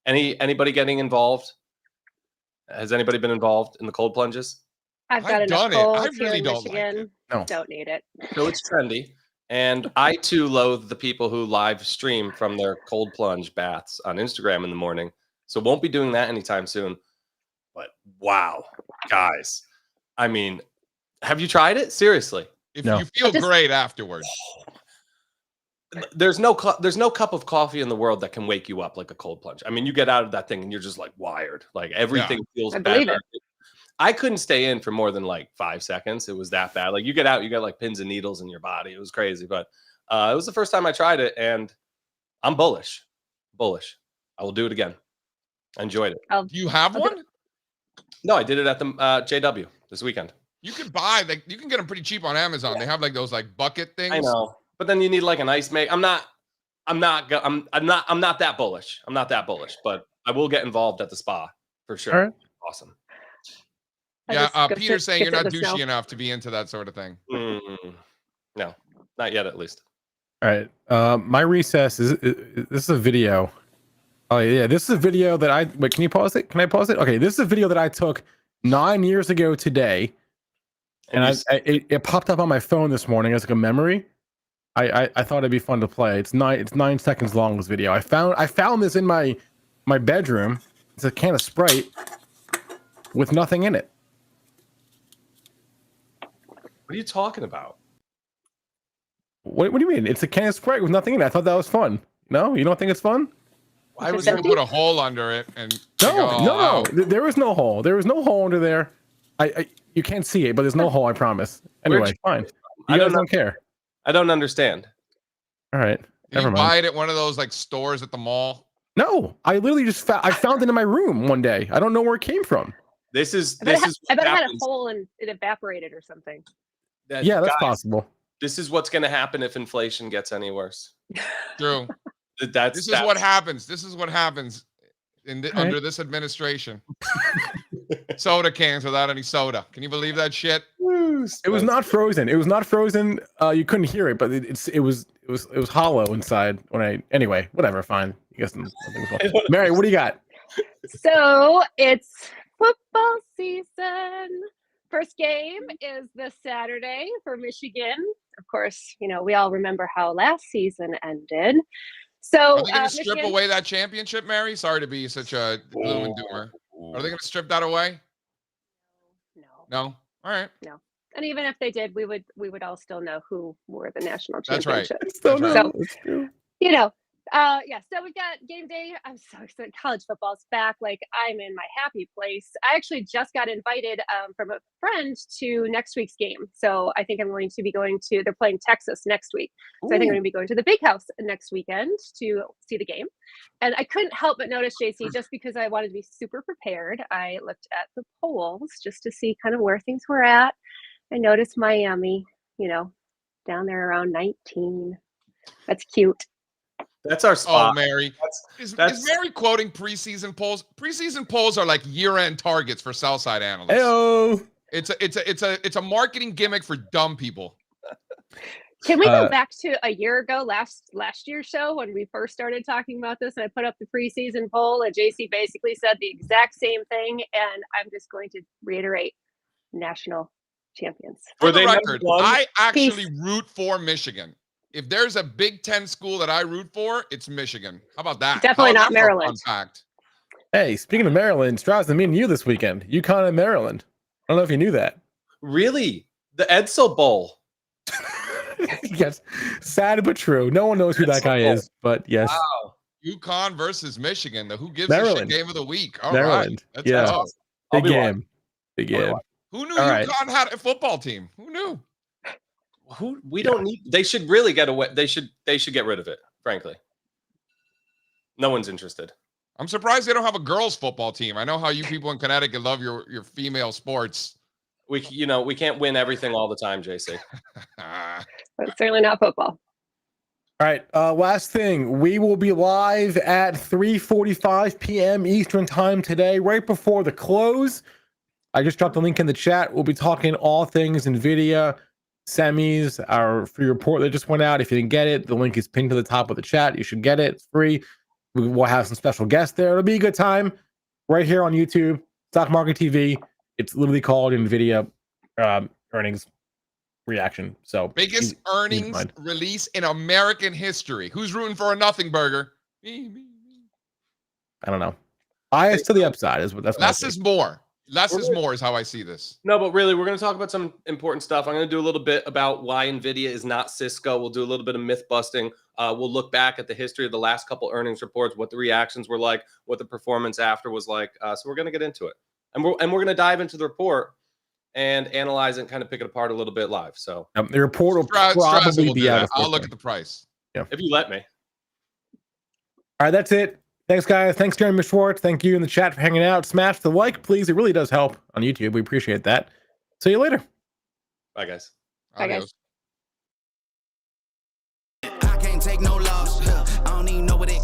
Anybody getting involved? Has anybody been involved in the cold plunges? I've got done enough it. I colds here really in don't like Michigan. it. No. Don't need it. So it's trendy. And I too loathe the people who live stream from their cold plunge baths on Instagram in the morning. So won't be doing that anytime soon. But wow, guys. I mean, have you tried it? Seriously. If you feel great afterwards. There's no cup of coffee in the world that can wake you up like a cold plunge. I mean, you get out of that thing and you're just like wired. Like everything feels better. I couldn't stay in for more than like 5 seconds. It was that bad. Like you get out, you got like pins and needles in your body. It was crazy. But it was the first time I tried it, and I'm bullish. I will do it again. I enjoyed it. Do you have one? No, I did it at the JW this weekend. You can buy you can get them pretty cheap on Amazon. They have like those like bucket things. I know. But then you need like an ice make. I'm not that bullish. I'm not that bullish, but I will get involved at the spa for sure. All right. Awesome. Yeah, Peter's saying you're not douchey enough to be into that sort of thing. No, not yet at least. All right. My recess is this is a video. Oh yeah, this is a video that wait, can you pause it? Can I pause it? Okay, this is a video that I took 9 years ago today. And it popped up on my phone this morning as like a memory. I thought it'd be fun to play. It's 9 seconds long, this video. I found this in my bedroom. It's a can of Sprite with nothing in it. What are you talking about? What do you mean? It's a can of Sprite with nothing in it. I thought that was fun. No, you don't think it's fun? I was gonna put a hole under it and no. There was no hole. There was no hole under there. You can't see it, but there's no hole. I promise. Anyway, fine. You guys don't care. I don't understand. All right. Did you buy it at one of those like stores at the mall? No, I literally just I found it in my room one day. I don't know where it came from. I bet it had a hole and it evaporated or something. Yeah, that's possible. This is what's going to happen if inflation gets any worse. True. This is what happens. This is what happens under this administration. Soda cans without any soda. Can you believe that shit? It was not frozen. It was not frozen. You couldn't hear it, but it was hollow inside. Anyway, whatever. Fine. I guess Mary, what do you got? So it's football season. First game is this Saturday for Michigan. Of course, we all remember how last season ended. So are they going to strip away that championship, Mary? Sorry to be such a gloom and doomer. Are they going to strip that away? No. All right. No. And even if they did, we would all still know who were the national That's championship. right. So, so we've got game day. I'm so excited. College football's back. Like, I'm in my happy place. I actually just got invited from a friend to next week's game. So I think I'm going to be going to, they're playing Texas next week. So I think I'm going to be going to the Big House next weekend to see the game. And I couldn't help but notice, JC, just because I wanted to be super prepared, I looked at the polls just to see kind of where things were at. I noticed Miami, down there around 19. That's cute. That's our spot. Oh, Mary. Is Mary quoting preseason polls? Preseason polls are like year-end targets for sell-side analysts. Hey-o. It's a marketing gimmick for dumb people. Can we go back to a year ago, last year's show when we first started talking about this, and I put up the preseason poll, and JC basically said the exact same thing, and I'm just going to reiterate: national champions. For the record, I actually root for Michigan. If there's a Big Ten school that I root for, it's Michigan. How about that? Definitely not Maryland. Fun fact. Hey, speaking of Maryland, Strazza, me and you this weekend. UConn and Maryland. I don't know if you knew that. Really? The Edsel Bowl. Yes. Sad but true. No one knows who that guy is, but yes. Wow. UConn versus Michigan. The Who Gives Maryland. a Shit game of the week. All Maryland. right. Yeah. Big game. Big game. Who knew All right. UConn had a football team? Who knew? We don't need. They should really get away. They should get rid of it. Frankly, no one's interested. I'm surprised they don't have a girls' football team. I know how you people in Connecticut love your female sports. We can't win everything all the time, JC. But certainly not football. All right. Last thing, we will be live at 3:45 p.m. Eastern time today, right before the close. I just dropped the link in the chat. We'll be talking all things Nvidia semis. Our free report that just went out. If you didn't get it, the link is pinned to the top of the chat. You should get it. It's free. We will have some special guests there. It'll be a good time right here on YouTube, Stock Market TV. It's literally called Nvidia earnings reaction. So biggest earnings release in American history. Who's rooting for a nothing burger? Me. I don't know. Bias to the upside is what that's. Less is more. Less is more is how I see this. No, but really, we're going to talk about some important stuff. I'm going to do a little bit about why Nvidia is not Cisco. We'll do a little bit of myth busting. We'll look back at the history of the last couple earnings reports, what the reactions were like, what the performance after was like. So we're going to get into it, and we're going to dive into the report and analyze it and kind of pick it apart a little bit live. So the report will probably be out. I'll look at the price. Yeah, if you let me. All right, that's it. Thanks, guys. Thanks, Jeremy Schwartz. Thank you in the chat for hanging out. Smash the like, please. It really does help on YouTube. We appreciate that. See you later. Bye, guys. Bye, guys. I can't take no loss. I don't even know what it